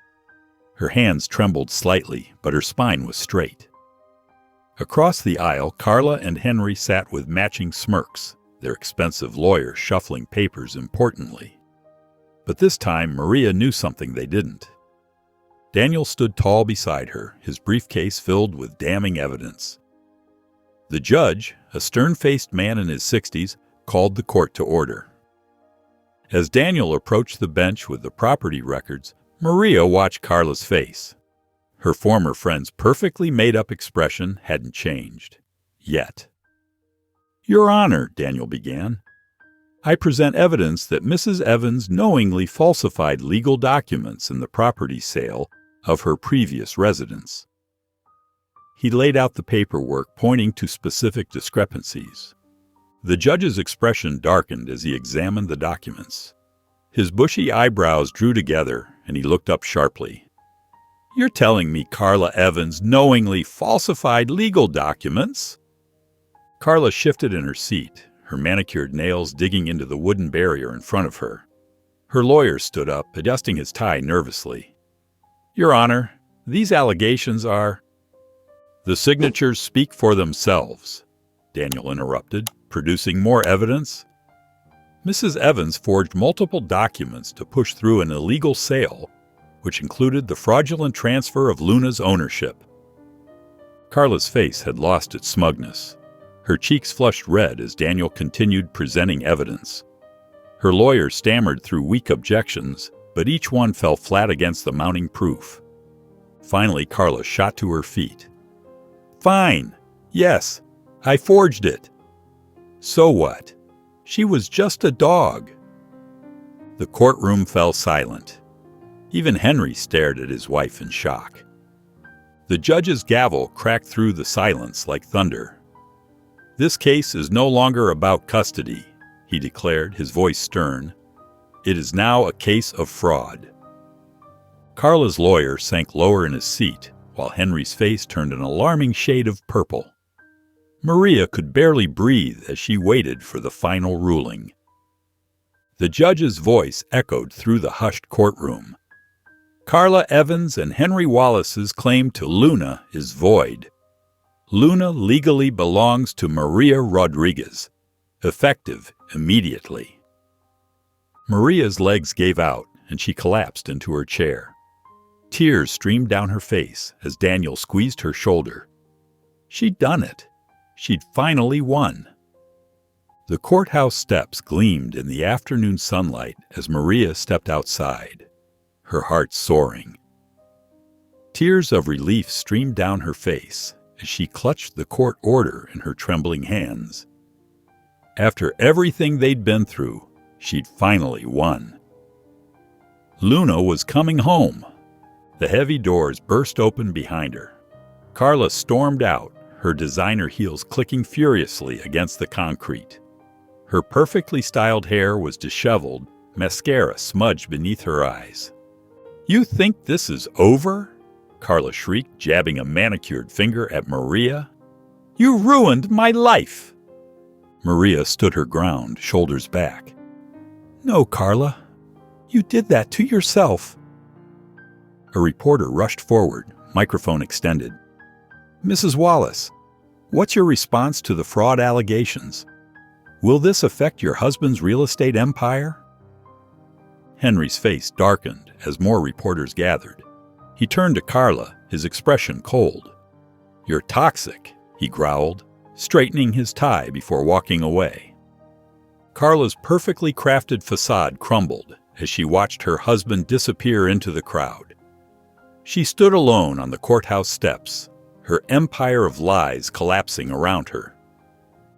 Her hands trembled slightly, but her spine was straight. Across the aisle, Carla and Henry sat with matching smirks, their expensive lawyer shuffling papers importantly. But this time, Maria knew something they didn't. Daniel stood tall beside her, his briefcase filled with damning evidence. The judge, a stern-faced man in his 60s, called the court to order. As Daniel approached the bench with the property records, Maria watched Carla's face. Her former friend's perfectly made-up expression hadn't changed. Yet. "Your Honor," Daniel began, "I present evidence that Mrs. Evans knowingly falsified legal documents in the property sale of her previous residence." He laid out the paperwork, pointing to specific discrepancies. The judge's expression darkened as he examined the documents. His bushy eyebrows drew together, and he looked up sharply. "You're telling me Carla Evans knowingly falsified legal documents?" Carla shifted in her seat, her manicured nails digging into the wooden barrier in front of her. Her lawyer stood up, adjusting his tie nervously. "Your Honor, these allegations are—" "The signatures speak for themselves," Daniel interrupted, producing more evidence. "Mrs. Evans forged multiple documents to push through an illegal sale, which included the fraudulent transfer of Luna's ownership." Carla's face had lost its smugness. Her cheeks flushed red as Daniel continued presenting evidence. Her lawyer stammered through weak objections, but each one fell flat against the mounting proof. Finally, Carla shot to her feet. "Fine. Yes, I forged it. So what? She was just a dog." The courtroom fell silent. Even Henry stared at his wife in shock. The judge's gavel cracked through the silence like thunder. "This case is no longer about custody," he declared, his voice stern. "It is now a case of fraud." Carla's lawyer sank lower in his seat, while Henry's face turned an alarming shade of purple. Maria could barely breathe as she waited for the final ruling. The judge's voice echoed through the hushed courtroom. "Carla Evans and Henry Wallace's claim to Luna is void. Luna legally belongs to Maria Rodriguez, effective immediately." Maria's legs gave out, and she collapsed into her chair. Tears streamed down her face as Daniel squeezed her shoulder. She'd done it. She'd finally won. The courthouse steps gleamed in the afternoon sunlight as Maria stepped outside, her heart soaring. Tears of relief streamed down her face as she clutched the court order in her trembling hands. After everything they'd been through, she'd finally won. Luna was coming home. The heavy doors burst open behind her. Carla stormed out, her designer heels clicking furiously against the concrete. Her perfectly styled hair was disheveled, mascara smudged beneath her eyes. "You think this is over?" Carla shrieked, jabbing a manicured finger at Maria. "You ruined my life!" Maria stood her ground, shoulders back. "No, Carla. You did that to yourself." A reporter rushed forward, microphone extended. "Mrs. Wallace, what's your response to the fraud allegations? Will this affect your husband's real estate empire?" Henry's face darkened as more reporters gathered. He turned to Carla, his expression cold. "You're toxic," he growled, straightening his tie before walking away. Carla's perfectly crafted facade crumbled as she watched her husband disappear into the crowd. She stood alone on the courthouse steps, her empire of lies collapsing around her.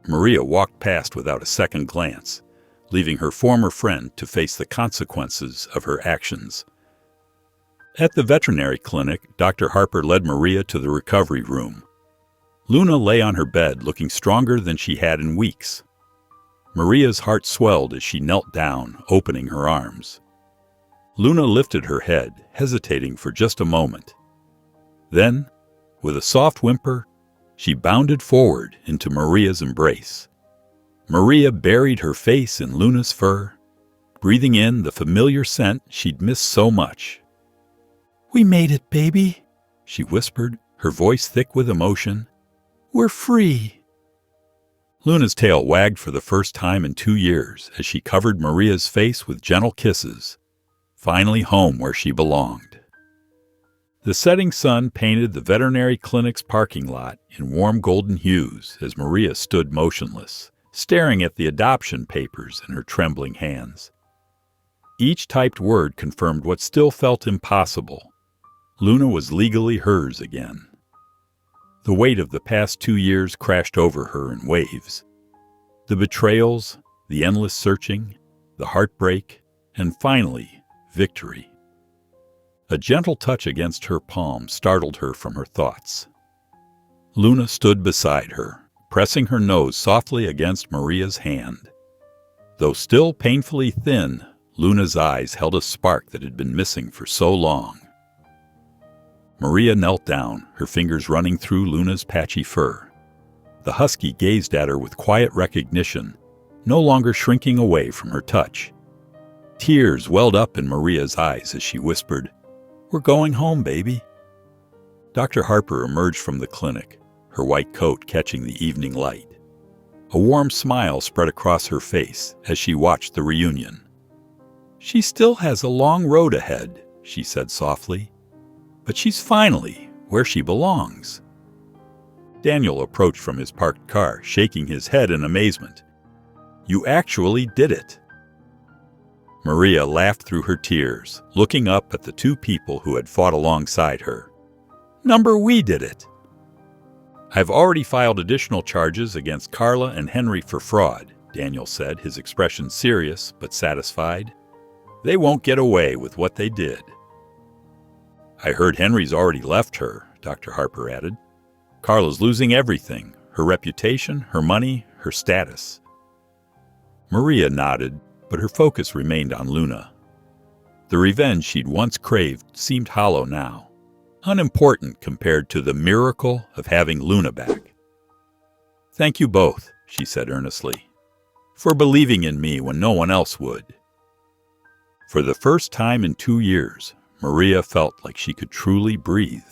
Maria walked past without a second glance, leaving her former friend to face the consequences of her actions. At the veterinary clinic, Dr. Harper led Maria to the recovery room. Luna lay on her bed looking stronger than she had in weeks. Maria's heart swelled as she knelt down, opening her arms. Luna lifted her head, hesitating for just a moment. Then, with a soft whimper, she bounded forward into Maria's embrace. Maria buried her face in Luna's fur, breathing in the familiar scent she'd missed so much. "We made it, baby," she whispered, her voice thick with emotion. "We're free." Luna's tail wagged for the first time in 2 years as she covered Maria's face with gentle kisses, finally home where she belonged. The setting sun painted the veterinary clinic's parking lot in warm golden hues as Maria stood motionless, staring at the adoption papers in her trembling hands. Each typed word confirmed what still felt impossible. Luna was legally hers again. The weight of the past 2 years crashed over her in waves. The betrayals, the endless searching, the heartbreak, and finally, victory. A gentle touch against her palm startled her from her thoughts. Luna stood beside her, pressing her nose softly against Maria's hand. Though still painfully thin, Luna's eyes held a spark that had been missing for so long. Maria knelt down, her fingers running through Luna's patchy fur. The husky gazed at her with quiet recognition, no longer shrinking away from her touch. Tears welled up in Maria's eyes as she whispered, "We're going home, baby." Dr. Harper emerged from the clinic, her white coat catching the evening light. A warm smile spread across her face as she watched the reunion. "She still has a long road ahead," she said softly, "but she's finally where she belongs." Daniel approached from his parked car, shaking his head in amazement. "You actually did it." Maria laughed through her tears, looking up at the two people who had fought alongside her. "Number, we did it." "I've already filed additional charges against Carla and Henry for fraud," Daniel said, his expression serious but satisfied. "They won't get away with what they did." "I heard Henry's already left her," Dr. Harper added. "Carla's losing everything, her reputation, her money, her status." Maria nodded, but her focus remained on Luna. The revenge she'd once craved seemed hollow now, unimportant compared to the miracle of having Luna back. "Thank you both," she said earnestly, "for believing in me when no one else would." For the first time in 2 years, Maria felt like she could truly breathe.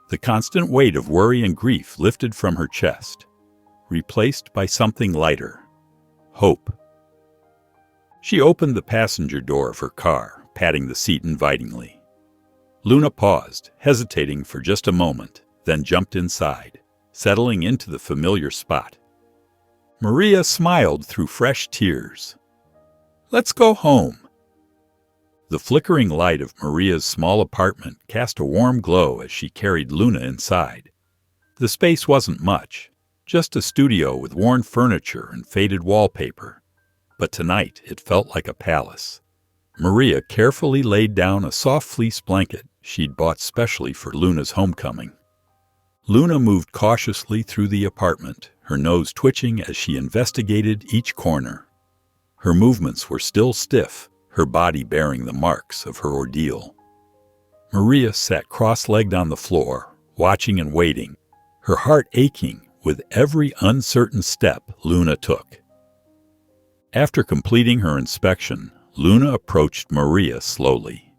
The constant weight of worry and grief lifted from her chest, replaced by something lighter: hope. She opened the passenger door of her car, patting the seat invitingly. Luna paused, hesitating for just a moment, then jumped inside, settling into the familiar spot. Maria smiled through fresh tears. "Let's go home." The flickering light of Maria's small apartment cast a warm glow as she carried Luna inside. The space wasn't much, just a studio with worn furniture and faded wallpaper. But tonight it felt like a palace. Maria carefully laid down a soft fleece blanket she'd bought specially for Luna's homecoming. Luna moved cautiously through the apartment, her nose twitching as she investigated each corner. Her movements were still stiff, her body bearing the marks of her ordeal. Maria sat cross-legged on the floor, watching and waiting, her heart aching with every uncertain step Luna took. After completing her inspection, Luna approached Maria slowly.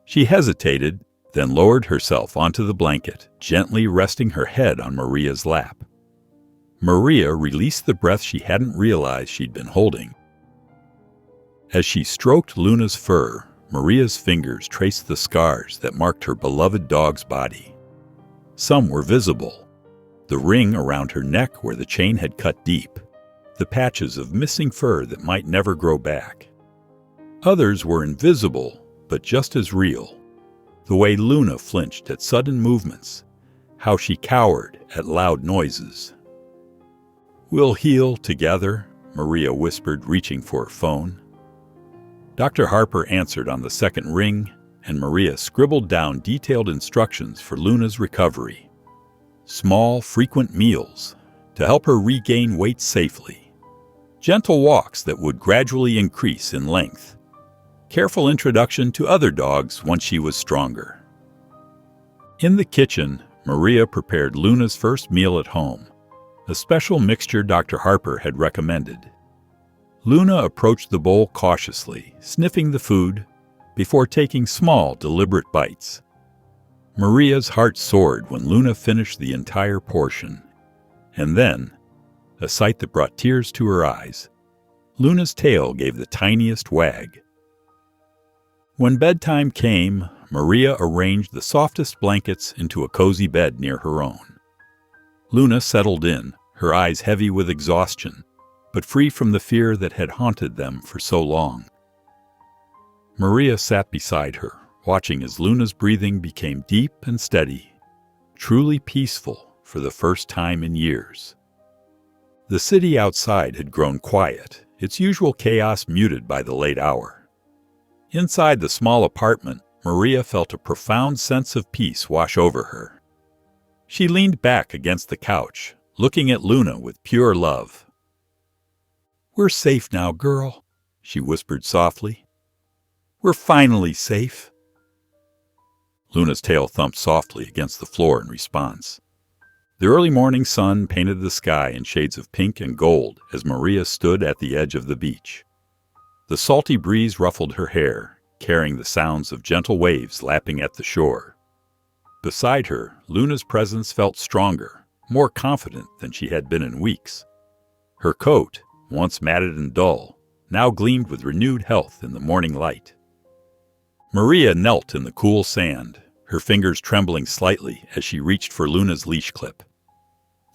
She hesitated, then lowered herself onto the blanket, gently resting her head on Maria's lap. Maria released the breath she hadn't realized she'd been holding. As she stroked Luna's fur, Maria's fingers traced the scars that marked her beloved dog's body. Some were visible: the ring around her neck where the chain had cut deep, the patches of missing fur that might never grow back. Others were invisible, but just as real: the way Luna flinched at sudden movements, how she cowered at loud noises. "We'll heal together," Maria whispered, reaching for her phone. Dr. Harper answered on the second ring, and Maria scribbled down detailed instructions for Luna's recovery. Small, frequent meals to help her regain weight safely. Gentle walks that would gradually increase in length. Careful introduction to other dogs once she was stronger. In the kitchen, Maria prepared Luna's first meal at home, a special mixture Dr. Harper had recommended. Luna approached the bowl cautiously, sniffing the food, before taking small, deliberate bites. Maria's heart soared when Luna finished the entire portion. And then, a sight that brought tears to her eyes, Luna's tail gave the tiniest wag. When bedtime came, Maria arranged the softest blankets into a cozy bed near her own. Luna settled in, her eyes heavy with exhaustion, but free from the fear that had haunted them for so long. Maria sat beside her, watching as Luna's breathing became deep and steady, truly peaceful for the first time in years. The city outside had grown quiet, its usual chaos muted by the late hour. Inside the small apartment, Maria felt a profound sense of peace wash over her. She leaned back against the couch, looking at Luna with pure love. "We're safe now, girl," she whispered softly. "We're finally safe." Luna's tail thumped softly against the floor in response. The early morning sun painted the sky in shades of pink and gold as Maria stood at the edge of the beach. The salty breeze ruffled her hair, carrying the sounds of gentle waves lapping at the shore. Beside her, Luna's presence felt stronger, more confident than she had been in weeks. Her coat, once matted and dull, now gleamed with renewed health in the morning light. Maria knelt in the cool sand, her fingers trembling slightly as she reached for Luna's leash clip.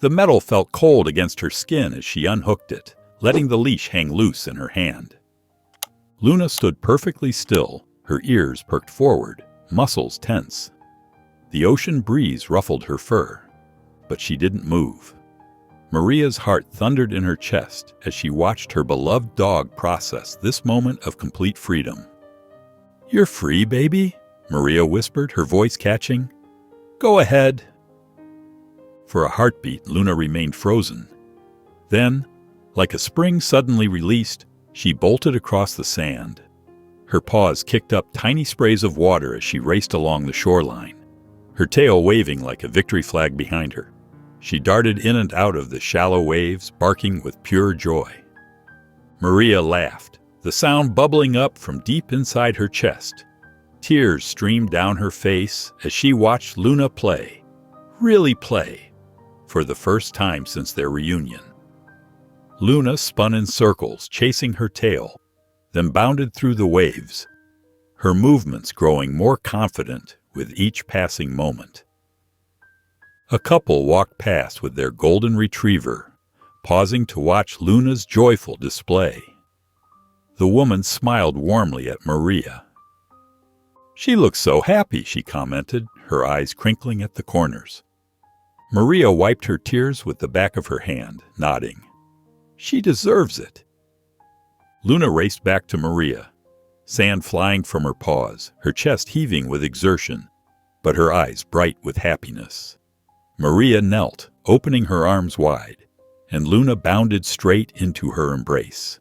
The metal felt cold against her skin as she unhooked it, letting the leash hang loose in her hand. Luna stood perfectly still, her ears perked forward, muscles tense. The ocean breeze ruffled her fur, but she didn't move. Maria's heart thundered in her chest as she watched her beloved dog process this moment of complete freedom. "You're free, baby," Maria whispered, her voice catching. "Go ahead." For a heartbeat, Luna remained frozen. Then, like a spring suddenly released, she bolted across the sand. Her paws kicked up tiny sprays of water as she raced along the shoreline, her tail waving like a victory flag behind her. She darted in and out of the shallow waves, barking with pure joy. Maria laughed, the sound bubbling up from deep inside her chest. Tears streamed down her face as she watched Luna play, really play, for the first time since their reunion. Luna spun in circles, chasing her tail, then bounded through the waves, her movements growing more confident with each passing moment. A couple walked past with their golden retriever, pausing to watch Luna's joyful display. The woman smiled warmly at Maria. "She looks so happy," she commented, her eyes crinkling at the corners. Maria wiped her tears with the back of her hand, nodding. "She deserves it." Luna raced back to Maria, sand flying from her paws, her chest heaving with exertion, but her eyes bright with happiness. Maria knelt, opening her arms wide, and Luna bounded straight into her embrace.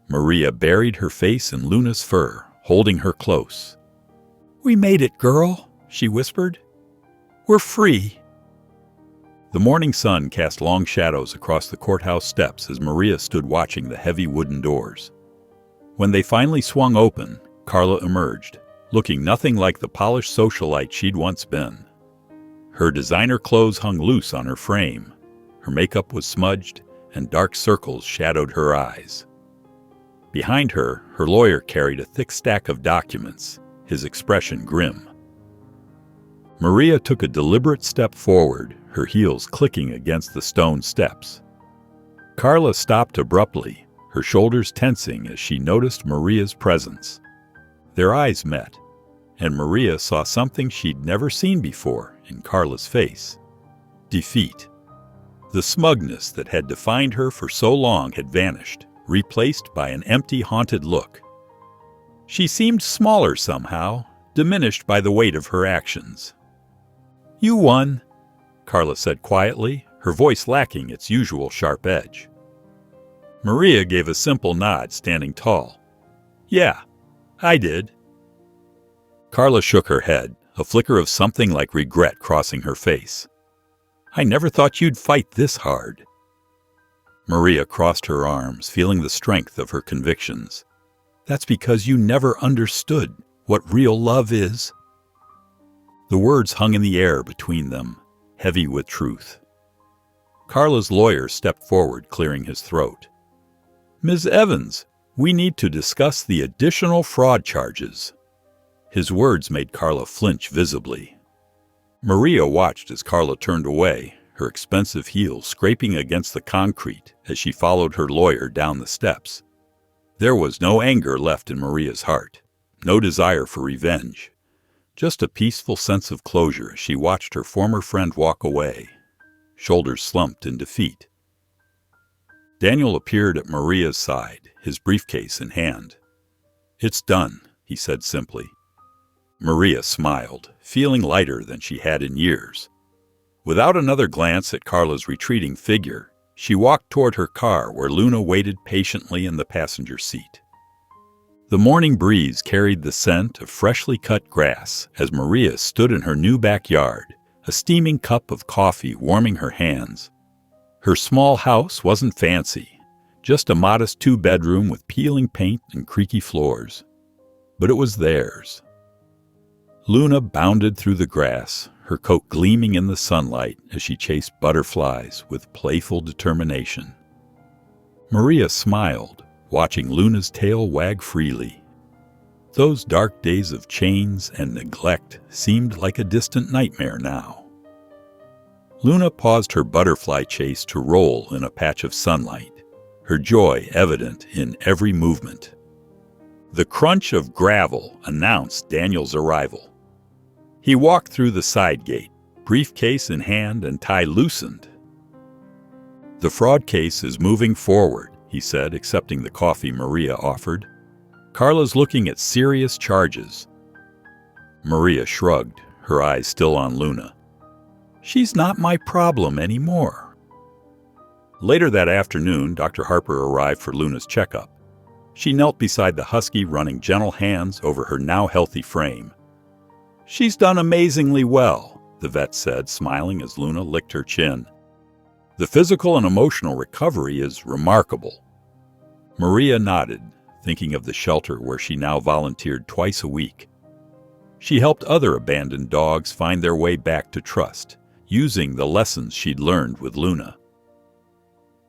Maria buried her face in Luna's fur, holding her close. "We made it, girl," she whispered. "We're free." The morning sun cast long shadows across the courthouse steps as Maria stood watching the heavy wooden doors. When they finally swung open, Carla emerged, looking nothing like the polished socialite she'd once been. Her designer clothes hung loose on her frame, her makeup was smudged, and dark circles shadowed her eyes. Behind her, her lawyer carried a thick stack of documents, his expression grim. Maria took a deliberate step forward, her heels clicking against the stone steps. Carla stopped abruptly, her shoulders tensing as she noticed Maria's presence. Their eyes met, and Maria saw something she'd never seen before in Carla's face. Defeat. The smugness that had defined her for so long had vanished, replaced by an empty, haunted look. She seemed smaller somehow, diminished by the weight of her actions. "You won," Carla said quietly, her voice lacking its usual sharp edge. Maria gave a simple nod, standing tall. "Yeah, I did." Carla shook her head, a flicker of something like regret crossing her face. "I never thought you'd fight this hard." Maria crossed her arms, feeling the strength of her convictions. "That's because you never understood what real love is." The words hung in the air between them, heavy with truth. Carla's lawyer stepped forward, clearing his throat. "Ms. Evans, we need to discuss the additional fraud charges." His words made Carla flinch visibly. Maria watched as Carla turned away, her expensive heels scraping against the concrete as she followed her lawyer down the steps. There was no anger left in Maria's heart, no desire for revenge, just a peaceful sense of closure as she watched her former friend walk away, shoulders slumped in defeat. Daniel appeared at Maria's side, his briefcase in hand. "It's done," he said simply. Maria smiled, feeling lighter than she had in years. Without another glance at Carla's retreating figure, she walked toward her car where Luna waited patiently in the passenger seat. The morning breeze carried the scent of freshly cut grass as Maria stood in her new backyard, a steaming cup of coffee warming her hands. Her small house wasn't fancy, just a modest 2-bedroom with peeling paint and creaky floors. But it was theirs. Luna bounded through the grass, her coat gleaming in the sunlight as she chased butterflies with playful determination. Maria smiled, watching Luna's tail wag freely. Those dark days of chains and neglect seemed like a distant nightmare now. Luna paused her butterfly chase to roll in a patch of sunlight, her joy evident in every movement. The crunch of gravel announced Daniel's arrival. He walked through the side gate, briefcase in hand and tie loosened. "The fraud case is moving forward," he said, accepting the coffee Maria offered. "Carla's looking at serious charges." Maria shrugged, her eyes still on Luna. "She's not my problem anymore." Later that afternoon, Dr. Harper arrived for Luna's checkup. She knelt beside the husky, running gentle hands over her now healthy frame. "She's done amazingly well," the vet said, smiling as Luna licked her chin. "The physical and emotional recovery is remarkable." Maria nodded, thinking of the shelter where she now volunteered twice a week. She helped other abandoned dogs find their way back to trust, using the lessons she'd learned with Luna.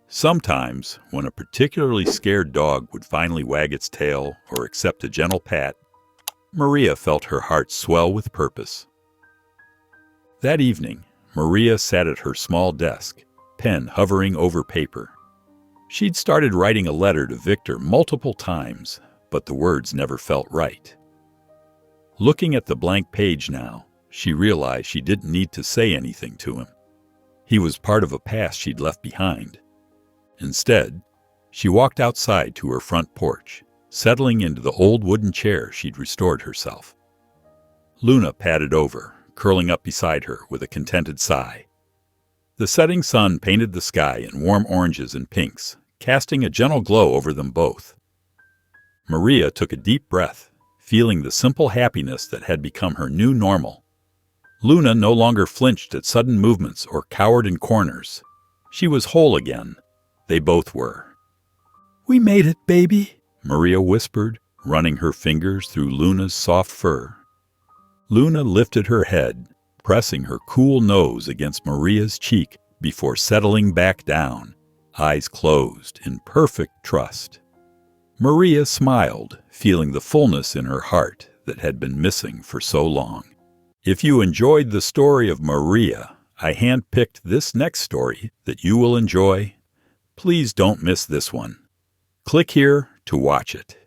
Sometimes, when a particularly scared dog would finally wag its tail or accept a gentle pat, Maria felt her heart swell with purpose. That evening, Maria sat at her small desk, pen hovering over paper. She'd started writing a letter to Victor multiple times, but the words never felt right. Looking at the blank page now, she realized she didn't need to say anything to him. He was part of a past she'd left behind. Instead, she walked outside to her front porch, settling into the old wooden chair she'd restored herself. Luna padded over, curling up beside her with a contented sigh. The setting sun painted the sky in warm oranges and pinks, casting a gentle glow over them both. Maria took a deep breath, feeling the simple happiness that had become her new normal. Luna no longer flinched at sudden movements or cowered in corners. She was whole again. They both were. "We made it, baby," Maria whispered, running her fingers through Luna's soft fur. Luna lifted her head, pressing her cool nose against Maria's cheek before settling back down, eyes closed in perfect trust. Maria smiled, feeling the fullness in her heart that had been missing for so long. If you enjoyed the story of Maria, I handpicked this next story that you will enjoy. Please don't miss this one. Click here to watch it.